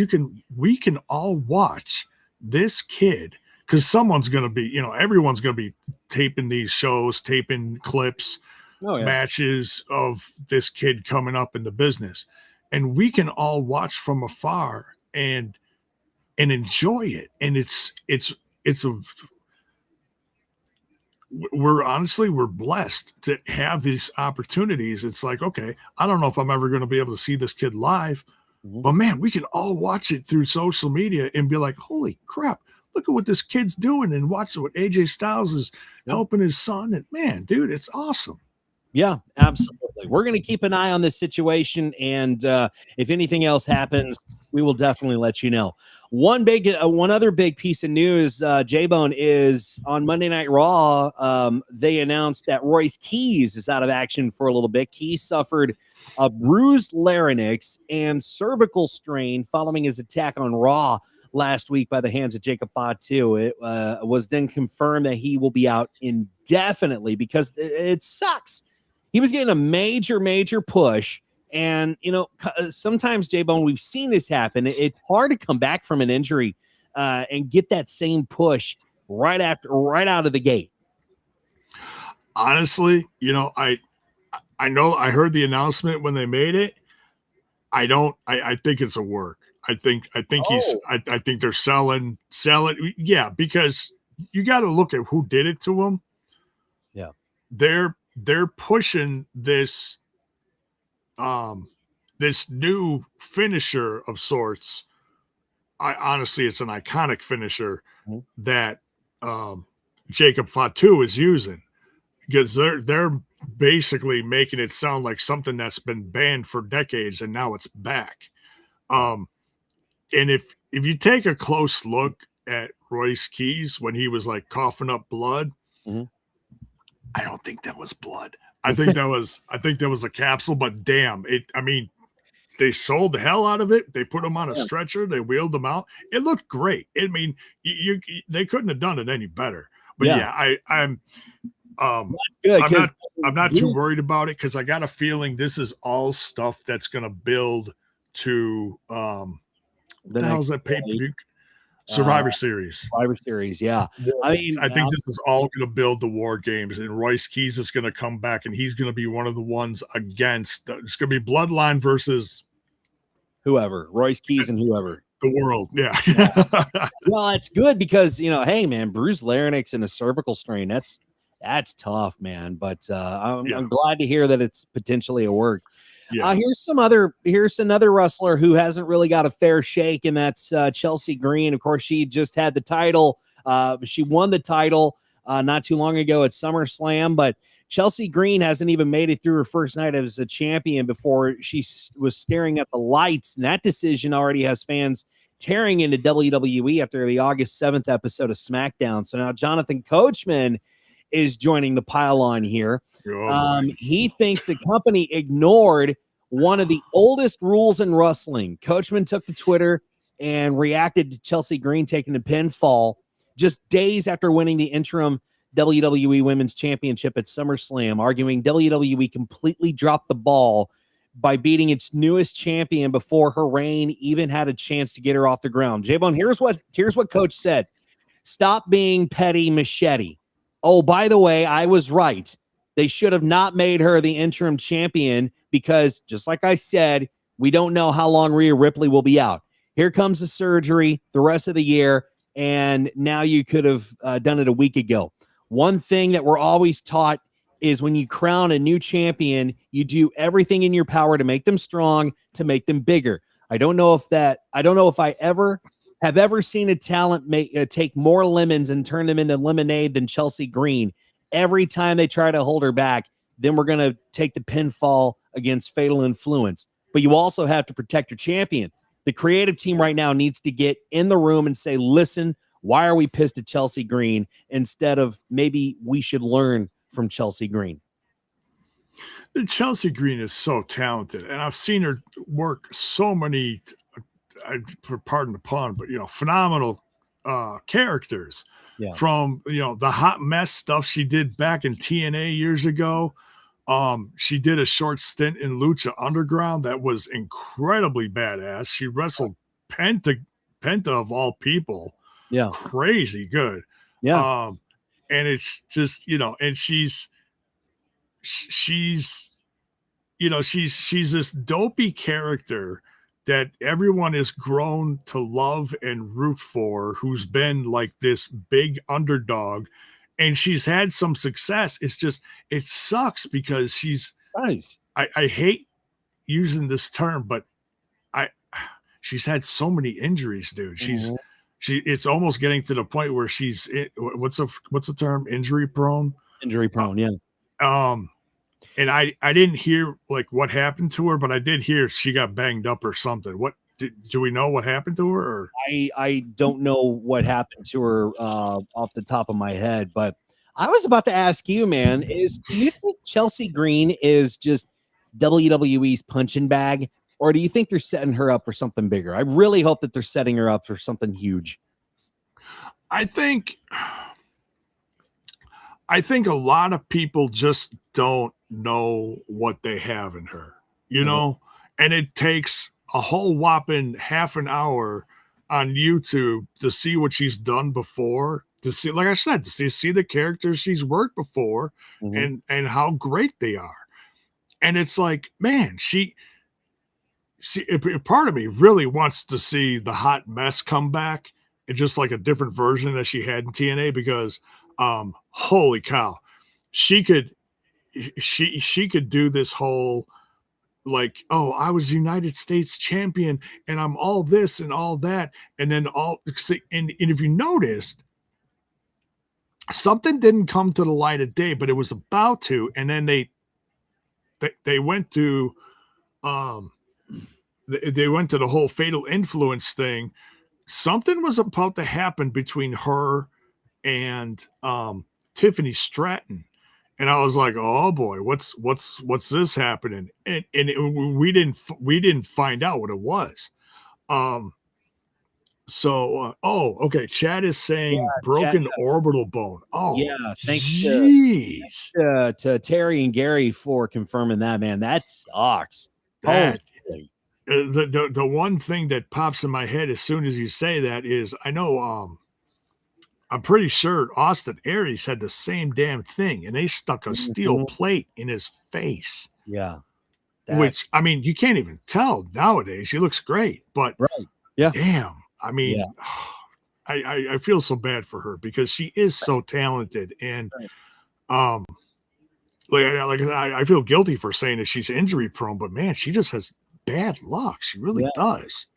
we can all watch this kid, because someone's going to be, everyone's going to be taping these shows, taping clips, matches of this kid coming up in the business, and we can all watch from afar and enjoy it. And we're blessed to have these opportunities. It's like, okay, I don't know if I'm ever going to be able to see this kid live, but man, we can all watch it through social media and be like, holy crap, look at what this kid's doing, and watch what AJ Styles is helping his son. And man, dude, it's awesome. Yeah, absolutely. We're going to keep an eye on this situation, and if anything else happens, we will definitely let you know. One other big piece of news, Jaybone, is on Monday Night Raw. They announced that Royce Keys is out of action for a little bit. Keys suffered a bruised larynx and cervical strain following his attack on Raw last week by the hands of Jacob Fatu. It was then confirmed that he will be out indefinitely, because it sucks. He was getting a major push, and sometimes, Jaybone, we've seen this happen. It's hard to come back from an injury and get that same push right out of the gate? Honestly, I know I heard the announcement when they made it. I think it's a work. I think I think they're selling. Yeah, because you got to look at who did it to him. Yeah. They're pushing this this new finisher of sorts. Honestly, it's an iconic finisher that Jacob Fatu is using, because they're basically making it sound like something that's been banned for decades and now it's back. And if you take a close look at Royce Keys when he was like coughing up blood, I don't think that was blood. I think that was a capsule, but damn it. I mean, they sold the hell out of it. They put him on a stretcher. They wheeled him out. It looked great. I mean, they couldn't have done it any better. But I'm not too worried about it, because I got a feeling this is all stuff that's going to build to the hell's that pay-per-view? Survivor Series. Survivor Series, yeah. I mean, I think this is all going to build the War Games, and Royce Keys is going to come back, and he's going to be one of the ones against. It's going to be Bloodline versus whoever, Royce Keys and whoever. The world, yeah. Well, it's good because, hey, man, bruised larynx and a cervical strain, that's tough, man. But I'm glad to hear that it's potentially a work. Yeah. Here's another wrestler who hasn't really got a fair shake, and that's Chelsea Green. Of course, she just had the title. She won the title not too long ago at SummerSlam, but Chelsea Green hasn't even made it through her first night as a champion before she was staring at the lights. And that decision already has fans tearing into WWE after the August 7th episode of SmackDown. So now Jonathan Coachman is joining the pile-on here. He thinks the company ignored one of the oldest rules in wrestling. Coachman took to Twitter and reacted to Chelsea Green taking a pinfall just days after winning the interim WWE Women's Championship at SummerSlam, arguing WWE completely dropped the ball by beating its newest champion before her reign even had a chance to get her off the ground. Jaybone, here's what Coach said. Stop being petty, machete. Oh, by the way, I was right. They should have not made her the interim champion because, just like I said, we don't know how long Rhea Ripley will be out. Here comes the surgery the rest of the year, and now you could have done it a week ago. One thing that we're always taught is when you crown a new champion, you do everything in your power to make them strong, to make them bigger. I don't know if I ever have seen a talent take more lemons and turn them into lemonade than Chelsea Green. Every time they try to hold her back, then we're going to take the pinfall against Fatal Influence. But you also have to protect your champion. The creative team right now needs to get in the room and say, listen, why are we pissed at Chelsea Green, instead of maybe we should learn from Chelsea Green? Chelsea Green is so talented, and I've seen her work so many, pardon the pun, but phenomenal characters. Yeah. From the hot mess stuff she did back in TNA years ago. She did a short stint in Lucha Underground that was incredibly badass. She wrestled Penta of all people. Yeah, crazy good. Yeah. And it's just and she's this dopey character that everyone has grown to love and root for, who's been like this big underdog, and she's had some success. It's just, it sucks because she's nice. I hate using this term, but she's had so many injuries, dude. It's almost getting to the point where she's, what's the term? Injury prone, yeah. And I didn't hear like what happened to her, but I did hear she got banged up or something. What do we know what happened to her? Or? I don't know what happened to her off the top of my head, but I was about to ask you, man, do you think Chelsea Green is just WWE's punching bag, or do you think they're setting her up for something bigger? I really hope that they're setting her up for something huge. I think a lot of people just don't know what they have in her, and it takes a whole whopping half an hour on YouTube to see what she's done before, to see, like I said, to see the characters she's worked before, and how great they are. And it's like, man, she part of me really wants to see the hot mess come back and just like a different version that she had in TNA, because holy cow, she could do this whole like, oh, I was United States champion and I'm all this and all that, and then and if you noticed, something didn't come to the light of day, but it was about to, and then they went to they went to the whole fatal influence thing. Something was about to happen between her and Tiffany Stratton, and I was like, oh boy, what's this happening? And we didn't find out what it was. So okay, Chad is saying broken orbital bone. Oh yeah, thanks to Terry and Gary for confirming that, man. That sucks. That the one thing that pops in my head as soon as you say that is, I know I'm pretty sure Austin Aries had the same damn thing, and they stuck a steel plate in his face. Yeah. Which, I mean, you can't even tell nowadays. He looks great, but yeah, damn. I mean, I feel so bad for her because she is so talented, and I feel guilty for saying that she's injury prone, but man, she just has bad luck. She really does.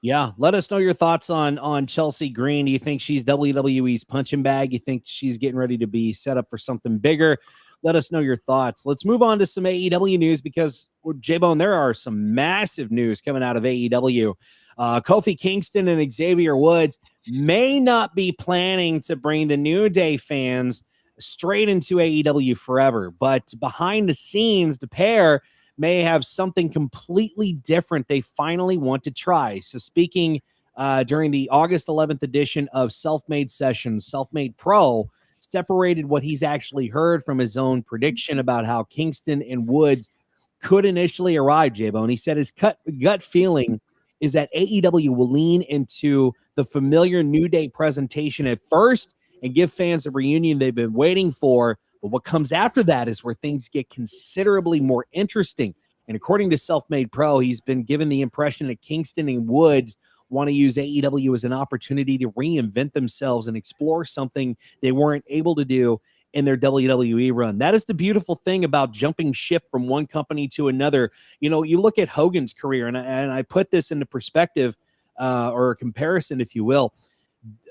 Yeah. Let us know your thoughts on Chelsea Green. Do you think she's WWE's punching bag? You think she's getting ready to be set up for something bigger? Let us know your thoughts. Let's move on to some AEW news, because Jaybone, there are some massive news coming out of AEW. Kofi Kingston and Xavier Woods may not be planning to bring the New Day fans straight into AEW forever, but behind the scenes, the pair may have something completely different they finally want to try. So speaking during the August 11th edition of Self-Made Sessions, Self-Made Pro separated what he's actually heard from his own prediction about how Kingston and Woods could initially arrive, Jaybone. He said his gut feeling is that AEW will lean into the familiar New Day presentation at first and give fans a reunion they've been waiting for. But what comes after that is where things get considerably more interesting. And according to Self-Made Pro, he's been given the impression that Kingston and Woods want to use AEW as an opportunity to reinvent themselves and explore something they weren't able to do in their WWE run. That is the beautiful thing about jumping ship from one company to another. You know, you look at Hogan's career, and I put this into perspective or a comparison, if you will.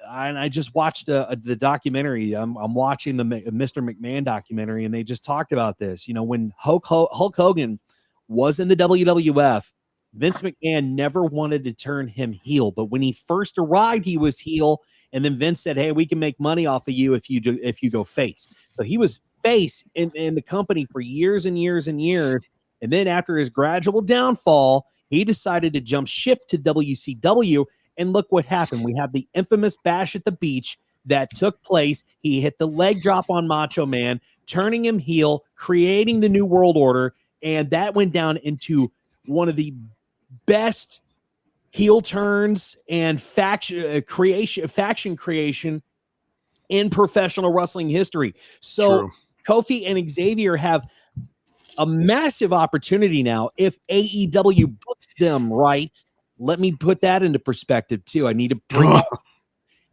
And I just watched the documentary. I'm watching the Mr. McMahon documentary, and they just talked about this. You know, when Hulk Hogan was in the WWF, Vince McMahon never wanted to turn him heel. But when he first arrived, he was heel. And then Vince said, hey, we can make money off of you if you go face. So he was face in the company for years and years and years. And then after his gradual downfall, he decided to jump ship to WCW. And look what happened. We have the infamous Bash at the Beach that took place. He hit the leg drop on Macho Man, turning him heel, creating the New World Order. And that went down into one of the best heel turns and faction creation in professional wrestling history. So True. Kofi and Xavier have a massive opportunity now if AEW books them right. Let me put that into perspective too. I need to bring up,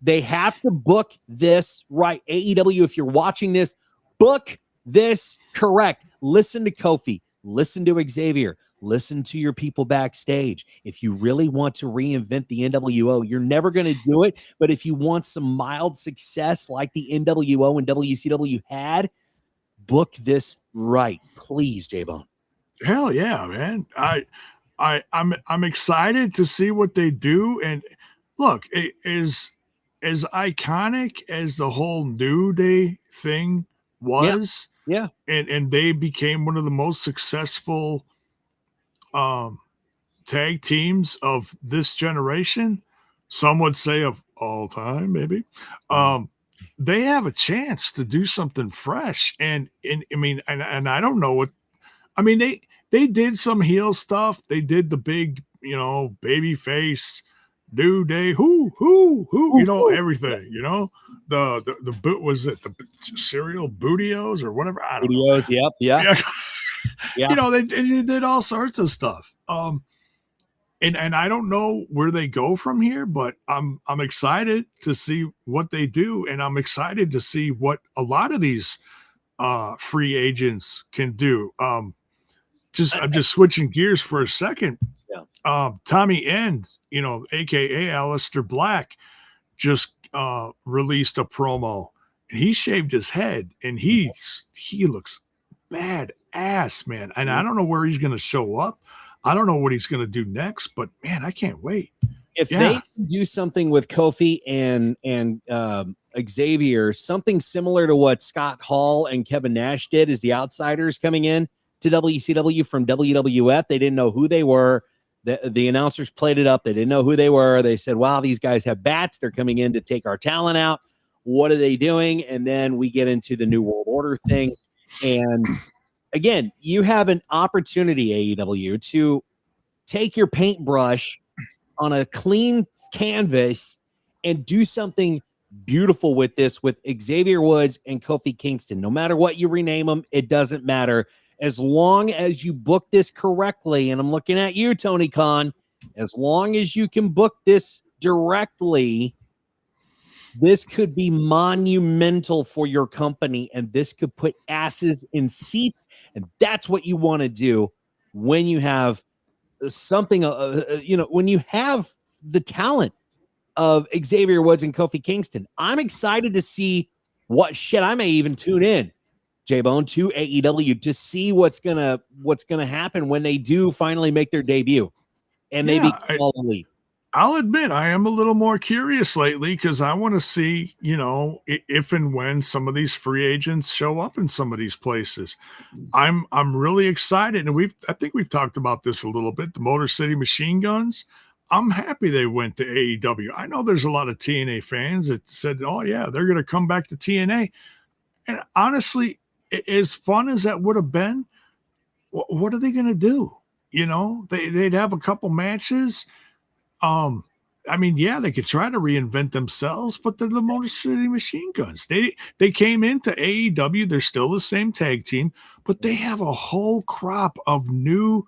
they have to book this right. AEW, if you're watching this, book this correct. Listen to Kofi, listen to Xavier, listen to your people backstage. If you really want to reinvent the NWO, you're never going to do it. But if you want some mild success like the NWO and WCW had, book this right. Please, Jaybone. Hell yeah, man. I'm excited to see what they do. And look, it is as iconic as the whole New Day thing was. Yeah. And they became one of the most successful tag teams of this generation. Some would say of all time, maybe. They have a chance to do something fresh. And I mean, and I don't know what, I mean, they did some heel stuff. They did the big, baby face New Day, who, you know, everything, you know, the boot, was it the cereal Bootios or whatever? I don't know. Videos, yep, yeah. Yeah. You know, they did all sorts of stuff. And I don't know where they go from here, but I'm excited to see what they do, and I'm excited to see what a lot of these free agents can do. I'm just switching gears for a second. Yeah. Tommy End, you know, aka Aleister Black, just released a promo, and he shaved his head, and he looks badass, man. And I don't know where he's going to show up. I don't know what he's going to do next, but man, I can't wait. If they do something with Kofi and Xavier, something similar to what Scott Hall and Kevin Nash did as the outsiders coming in to WCW from WWF, they didn't know who they were. The announcers played it up. They didn't know who they were. They said, wow, these guys have bats. They're coming in to take our talent out. What are they doing? And then we get into the New World Order thing. And again, you have an opportunity, AEW, to take your paintbrush on a clean canvas and do something beautiful with this, with Xavier Woods and Kofi Kingston. No matter what you rename them, it doesn't matter. As long as you book this correctly, and I'm looking at you, Tony Khan, as long as you can book this directly, this could be monumental for your company, and this could put asses in seats, and that's what you want to do when you have something, when you have the talent of Xavier Woods and Kofi Kingston. I'm excited to see what shit. I may even tune in, Jaybone, to AEW to see what's gonna happen when they do finally make their debut and they become all elite. I'll admit I am a little more curious lately because I want to see, you know, if and when some of these free agents show up in some of these places. I'm really excited, and I think we've talked about this a little bit. The Motor City Machine Guns. I'm happy they went to AEW. I know there's a lot of TNA fans that said, "Oh yeah, they're going to come back to TNA." And honestly, as fun as that would have been, what are they going to do? You know, they'd have a couple matches. I mean, yeah, they could try to reinvent themselves, but they're the Motor City Machine Guns. They came into AEW. They're still the same tag team, but they have a whole crop of new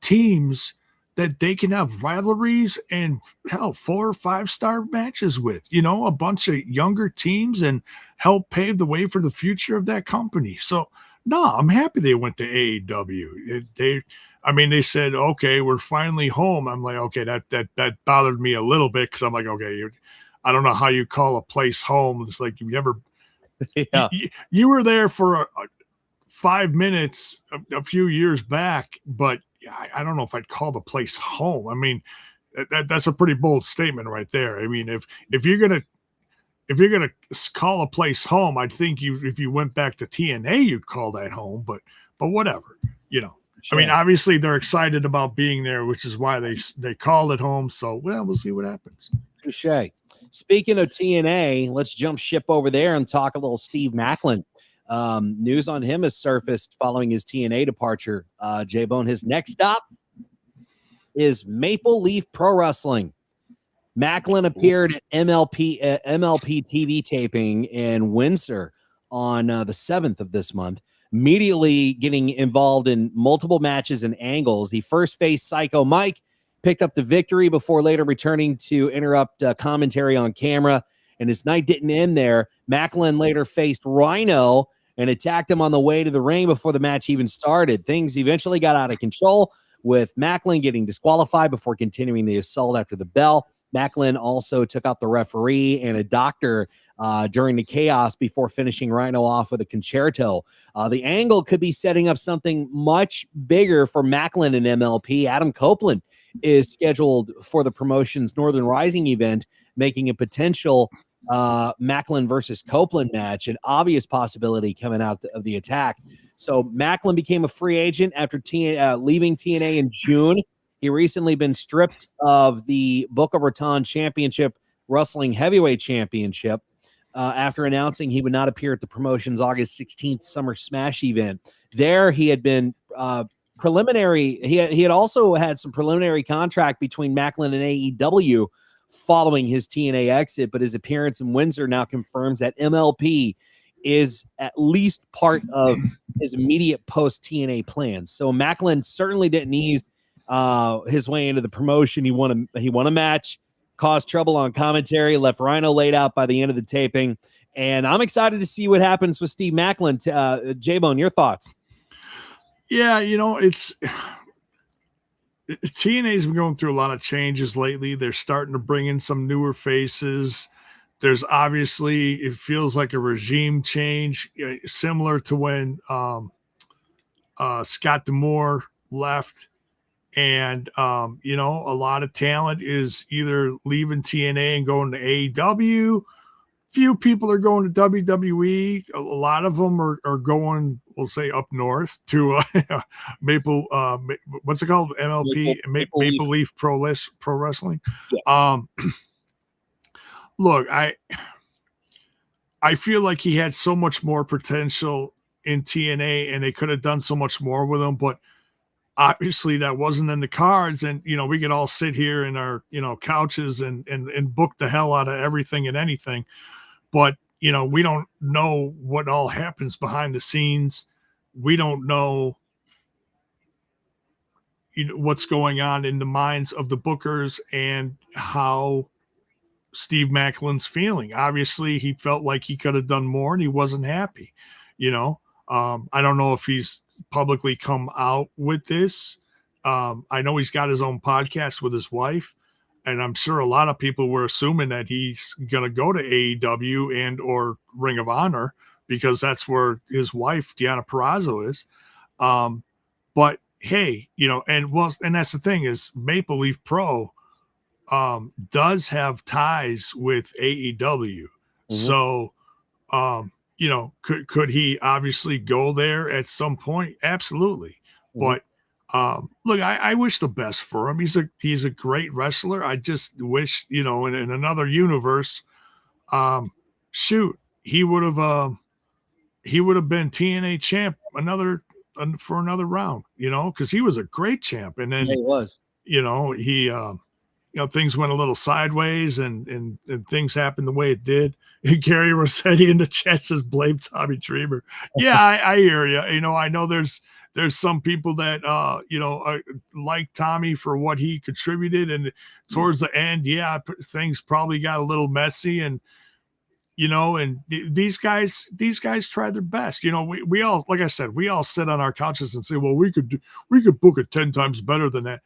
teams that they can have rivalries and hell 4 or 5 star matches with, you know, a bunch of younger teams, and help pave the way for the future of that company. So no, I'm happy they went to AEW. They said, okay, we're finally home. I'm like, okay, that bothered me a little bit, because I'm like, okay, I don't know how you call a place home. It's like you never, you were there for 5 minutes a few years back, but I don't know if I'd call the place home. I mean, that's a pretty bold statement right there. I mean, if you're gonna call a place home, I'd think if you went back to TNA, you'd call that home. But whatever, you know. Sure. I mean, obviously they're excited about being there, which is why they called it home. So, we'll see what happens. Touché. Speaking of TNA, let's jump ship over there and talk a little Steve Maclin. News on him has surfaced following his TNA departure. Jaybone, his next stop is Maple Leaf Pro Wrestling. Maclin appeared at MLP TV taping in Windsor on the 7th of this month, immediately getting involved in multiple matches and angles. He first faced Psycho Mike, picked up the victory before later returning to interrupt commentary on camera, and his night didn't end there. Maclin later faced Rhino and attacked him on the way to the ring before the match even started. Things eventually got out of control, with Maclin getting disqualified before continuing the assault after the bell. Maclin also took out the referee and a doctor during the chaos before finishing Rhino off with a concerto. The angle could be setting up something much bigger for Maclin and MLP. Adam Copeland is scheduled for the promotion's Northern Rising event, making a potential Maclin versus Copeland match, an obvious possibility coming out of the attack. So Maclin became a free agent after leaving TNA in June. He recently been stripped of the Boca Raton Championship Wrestling Heavyweight Championship after announcing he would not appear at the promotion's August 16th Summer Smash event. There, he had been preliminary. He had also had some preliminary contract between Maclin and AEW following his TNA exit, but his appearance in Windsor now confirms that MLP is at least part of his immediate post TNA plans. So Macklin certainly didn't ease his way into the promotion. He won a match, caused trouble on commentary, left Rhino laid out by the end of the taping. And I'm excited to see what happens with Steve Macklin. Jaybone, your thoughts? Yeah, TNA's been going through a lot of changes lately. They're starting to bring in some newer faces. There's obviously, it feels like a regime change, similar to when Scott D'Amore left. And, a lot of talent is either leaving TNA and going to AEW. Few people are going to WWE. A lot of them are going, we'll say, up north to Maple. What's it called? MLP, Maple Leaf Pro Wrestling. Yeah. Look, I feel like he had so much more potential in TNA, and they could have done so much more with him, but obviously that wasn't in the cards. And we could all sit here in our couches and book the hell out of everything and anything. But, we don't know what all happens behind the scenes. We don't know, what's going on in the minds of the bookers and how Steve Macklin's feeling. Obviously, he felt like he could have done more and he wasn't happy. I don't know if he's publicly come out with this. I know he's got his own podcast with his wife. And I'm sure a lot of people were assuming that he's going to go to AEW and or Ring of Honor because that's where his wife, Deonna Purrazzo, is. But hey, and that's the thing is Maple Leaf Pro does have ties with AEW. Mm-hmm. So, could he obviously go there at some point? Absolutely. Mm-hmm. But look, I wish the best for him. He's a great wrestler. I just wish, in another universe, he would have been TNA champ for another round, because he was a great champ. And then he was, things went a little sideways and things happened the way it did. And Gary Rossetti in the chat says blame Tommy Dreamer. Yeah, I hear you. I know there's some people that, like Tommy for what he contributed. And towards the end, things probably got a little messy. And, and these guys try their best. We all, like I said, we all sit on our couches and say, well, we could book it 10 times better than that.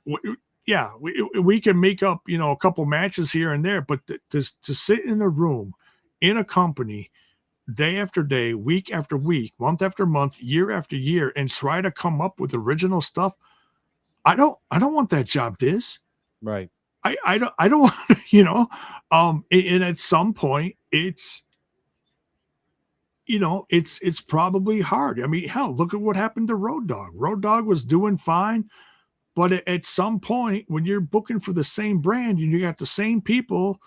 We can make up, a couple matches here and there. But to sit in a room, in a company, day after day, week after week, month after month, year after year, and try to come up with original stuff. I don't want that job, Diz. Right. I don't want, and at some point it's, it's probably hard. I mean, hell, look at what happened to Road Dogg. Road Dogg was doing fine, but at some point when you're booking for the same brand and you got the same people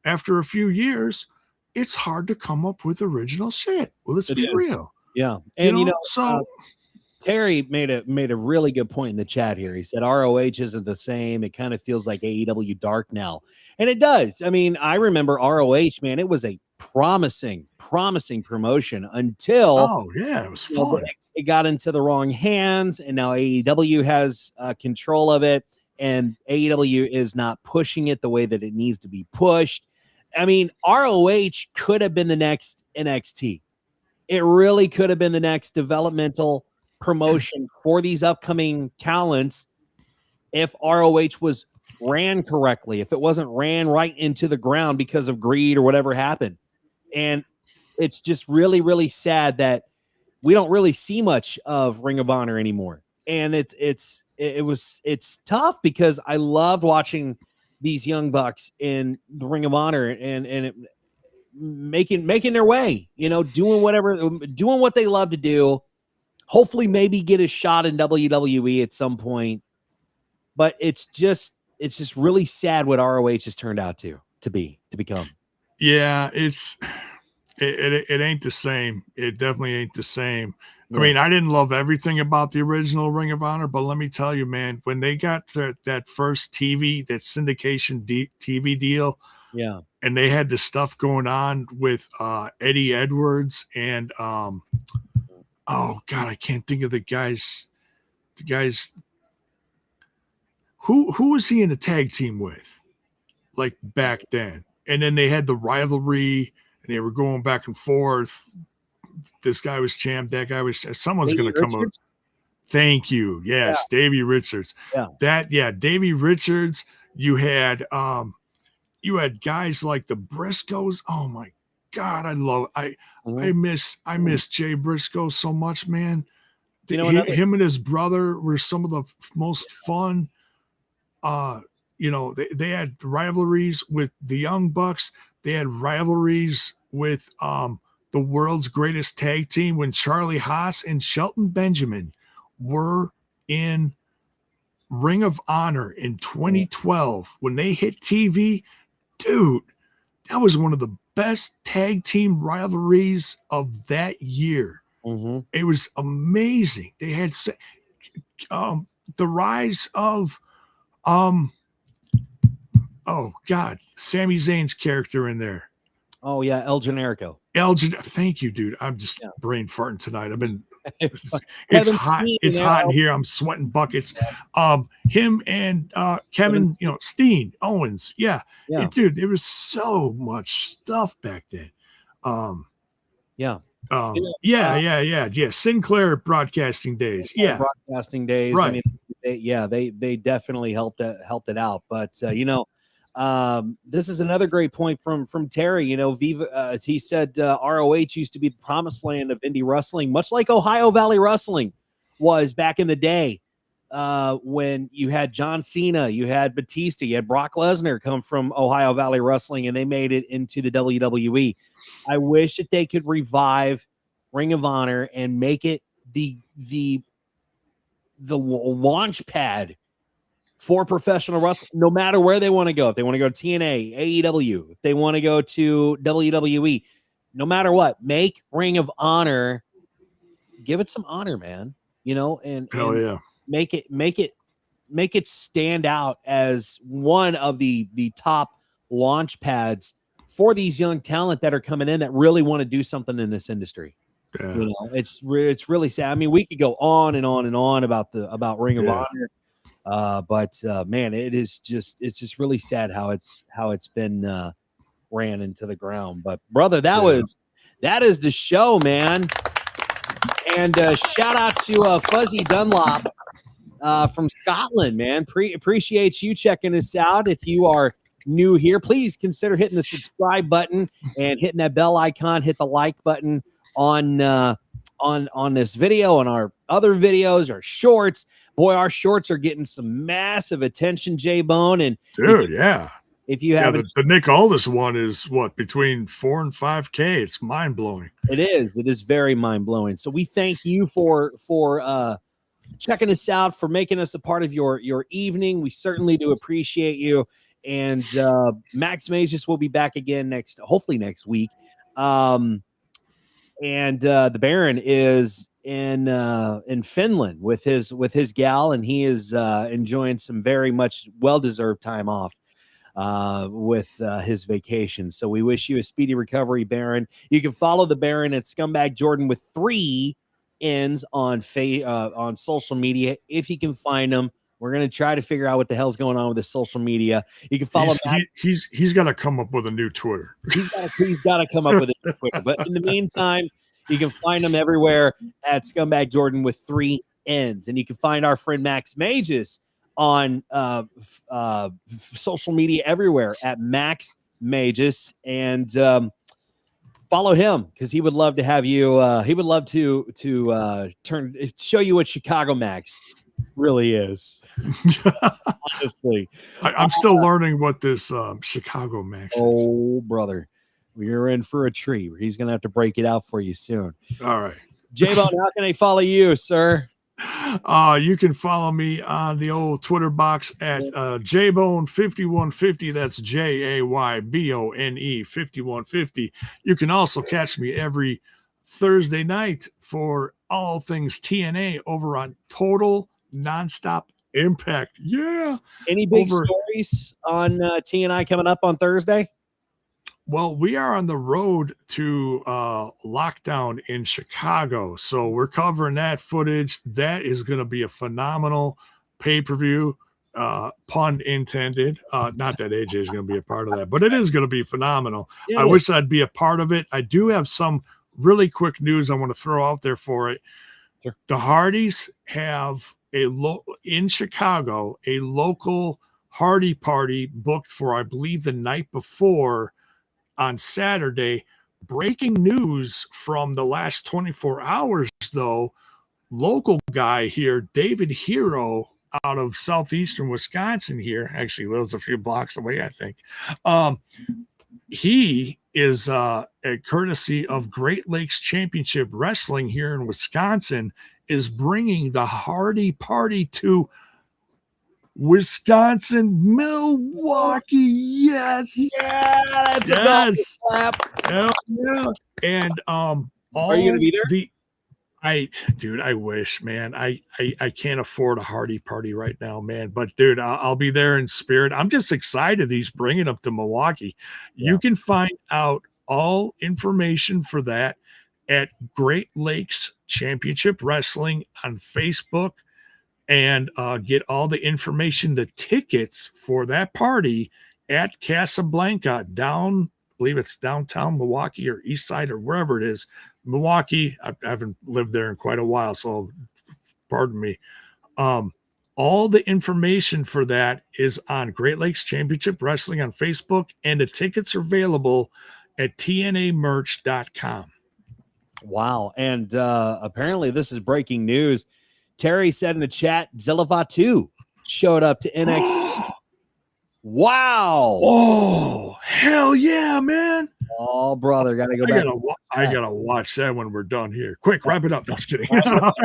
after a few years, it's hard to come up with original shit. Well, let's be real. Yeah. And Terry made a really good point in the chat here. He said ROH isn't the same. It kind of feels like AEW Dark now. And it does. I mean, I remember ROH, man, it was a promising promotion until it was fun. It got into the wrong hands, and now AEW has control of it, and AEW is not pushing it the way that it needs to be pushed. I mean, ROH could have been the next NXT. It really could have been the next developmental promotion for these upcoming talents if ROH was ran correctly, if it wasn't ran right into the ground because of greed or whatever happened. And it's just really, really sad that we don't really see much of Ring of Honor anymore. And it's tough because I loved watching these young bucks in the Ring of Honor and making their way, doing what they love to do. Hopefully maybe get a shot in WWE at some point. But it's just really sad what ROH has turned out to become. Yeah, it ain't the same. It definitely ain't the same. I mean, I didn't love everything about the original Ring of Honor, but let me tell you, man, when they got that first that syndication TV deal, and they had the stuff going on with Eddie Edwards and oh God, I can't think of the guys. Who was he in the tag team with, like back then? And then they had the rivalry, and they were going back and forth. This guy was champ. That guy was. Someone's going to come up. Thank you. Yes, yeah. Davey Richards. Yeah. Davey Richards. You had guys like the Briscoes. Oh my God, I miss Jay Briscoe so much, man. Him and his brother were some of the most fun. They had rivalries with the Young Bucks. They had rivalries with the world's greatest tag team when Charlie Haas and Shelton Benjamin were in Ring of Honor in 2012. When they hit TV, dude, that was one of the best tag team rivalries of that year. It was amazing. They had the rise of oh God, Sami Zayn's character in there. Oh yeah, El Generico. Thank you, dude. I'm just brain farting tonight. I've been it's hot. It's hot in here. I'm sweating buckets. Him and Kevin, Steen Owens. Yeah. And, dude, there was so much stuff back then. Sinclair broadcasting days. Broadcasting days. Right. I mean, they definitely helped it out. But this is another great point from Terry. Viva. He said ROH used to be the promised land of indie wrestling, much like Ohio Valley Wrestling was back in the day. When you had John Cena, you had Batista, you had Brock Lesnar come from Ohio Valley Wrestling, and they made it into the WWE. I wish that they could revive Ring of Honor and make it the launch pad for professional wrestling, no matter where they want to go. If they want to go to TNA, AEW, if they want to go to WWE, no matter what, make Ring of Honor, give it some honor, man. And make it stand out as one of the top launch pads for these young talent that are coming in that really want to do something in this industry. Yeah. It's really sad. I mean, we could go on and on and on about Ring of Honor, but man, it's just really sad how it's been ran into the ground. But brother, that is the show, man. And shout out to Fuzzy Dunlop from Scotland, man. Appreciate you checking us out. If you are new here, please consider hitting the subscribe button and hitting that bell icon. Hit the like button on this video, on our other videos, our shorts. Boy, our shorts are getting some massive attention, Jaybone. And dude, if you haven't, the Nick Aldis one is what, between 4 and 5K. It's mind blowing. It is very mind blowing. So we thank you for checking us out, for making us a part of your evening. We certainly do appreciate you. And Max Magius will be back again hopefully next week. And the Baron is in Finland with his gal, and he is enjoying some very much well-deserved time off with his vacation. So we wish you a speedy recovery, Baron. You can follow the Baron at Scumbag Jordan with 3 N's on social media if you can find them. We're going to try to figure out what the hell's going on with his social media. You can follow him. He's got to come up with a new Twitter. He's got to come up with a new Twitter. But in the meantime, you can find him everywhere at Scumbag Jordan with 3 N's. And you can find our friend Max Magius on social media everywhere at Max Magius. And follow him because he would love to have you. He would love to show you what Chicago Max really is. Honestly, I'm still learning what this Chicago Max is. Oh, brother, you're in for a treat. He's gonna have to break it out for you soon. All right, Jaybone, how can I follow you, sir? You can follow me on the old Twitter box at Jaybone5150. That's Jaybone 5150. You can also catch me every Thursday night for all things TNA over on Total Nonstop Impact. Yeah. Any big stories on TNI coming up on Thursday? Well, we are on the road to Lockdown in Chicago. So we're covering that footage. That is going to be a phenomenal pay-per-view, pun intended. Not that AJ is going to be a part of that, but it is going to be phenomenal. Yeah. I wish I'd be a part of it. I do have some really quick news I want to throw out there for it. Sure. The Hardys have in Chicago, a local Hardy party booked for, I believe, the night before on Saturday. Breaking news from the last 24 hours, though, local guy here, David Hero, out of southeastern Wisconsin here, actually lives a few blocks away, I think. He is a courtesy of Great Lakes Championship Wrestling here in Wisconsin, is bringing the Hardy party to Wisconsin, Milwaukee. Yes. Yeah, that's yes. a clap. Yeah. And are you gonna be there? I wish, man. I can't afford a Hardy party right now, man. But dude, I'll be there in spirit. I'm just excited he's bringing them to Milwaukee. Yeah. You can find out all information for that at Great Lakes Championship Wrestling on Facebook, and get all the information, the tickets for that party at Casablanca I believe it's downtown Milwaukee or East Side or wherever it is. Milwaukee, I haven't lived there in quite a while, so pardon me. All the information for that is on Great Lakes Championship Wrestling on Facebook, and the tickets are available at tnamerch.com. Wow. And apparently this is breaking news. Terry said in the chat, Zelevatu showed up to NXT. Wow. Oh, hell yeah, man. Oh, brother, gotta go back. I gotta watch that when we're done here. Quick, wrap it up. No, just kidding. Let's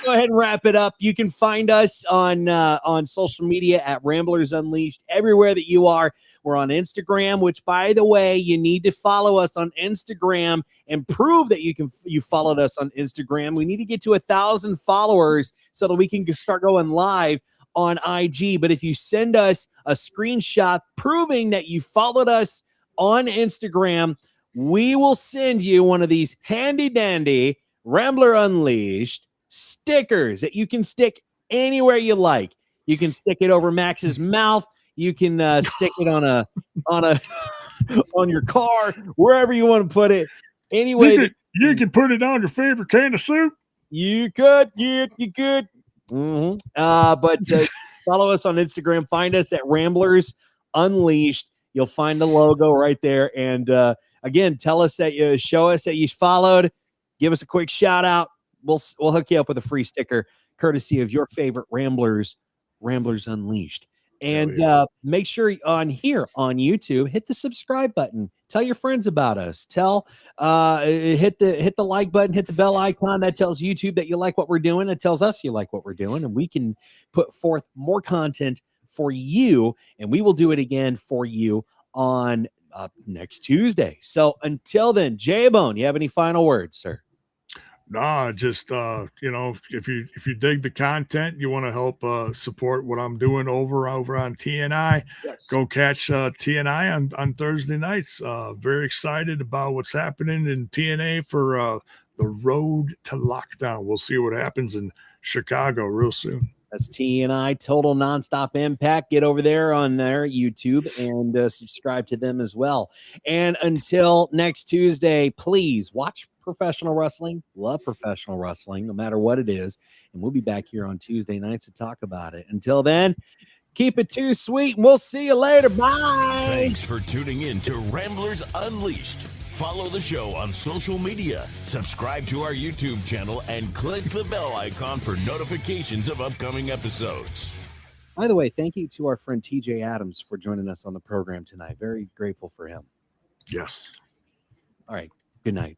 go ahead and wrap it up. You can find us on social media at Ramblers Unleashed, everywhere that you are. We're on Instagram, which, by the way, you need to follow us on Instagram and prove that you followed us on Instagram. We need to get to 1,000 followers so that we can start going live on IG. But if you send us a screenshot proving that you followed us on Instagram, we will send you one of these handy dandy Rambler Unleashed stickers that you can stick anywhere you like. You can stick it over Max's mouth. You can stick it on your car, wherever you want to put it. Anyway, you can put it on your favorite can of soup. You could. You could. Mm-hmm. But follow us on Instagram. Find us at Ramblers Unleashed. You'll find the logo right there. And again, show us that you followed. Give us a quick shout out. We'll hook you up with a free sticker, courtesy of your favorite Ramblers Unleashed. And make sure on YouTube, hit the subscribe button. Tell your friends about us. Hit the like button, hit the bell icon. That tells YouTube that you like what we're doing. It tells us you like what we're doing, and we can put forth more content for you, and we will do it again for you on next Tuesday. So until then, Jaybone, you have any final words, sir? Nah, just if you dig the content, you want to help support what I'm doing over on TNI. Yes. Go catch TNI on Thursday nights. Very excited about what's happening in TNA for the road to lockdown. We'll see what happens in Chicago real soon. That's TNI, Total Nonstop Impact. Get over there on their YouTube and subscribe to them as well. And until next Tuesday, please watch professional wrestling. Love professional wrestling, no matter what it is. And we'll be back here on Tuesday nights to talk about it. Until then, keep it too sweet, and we'll see you later. Bye. Thanks for tuning in to Ramblers Unleashed. Follow the show on social media, subscribe to our YouTube channel, and click the bell icon for notifications of upcoming episodes. By the way, thank you to our friend TJ Adams for joining us on the program tonight. Very grateful for him. Yes. All right. Good night.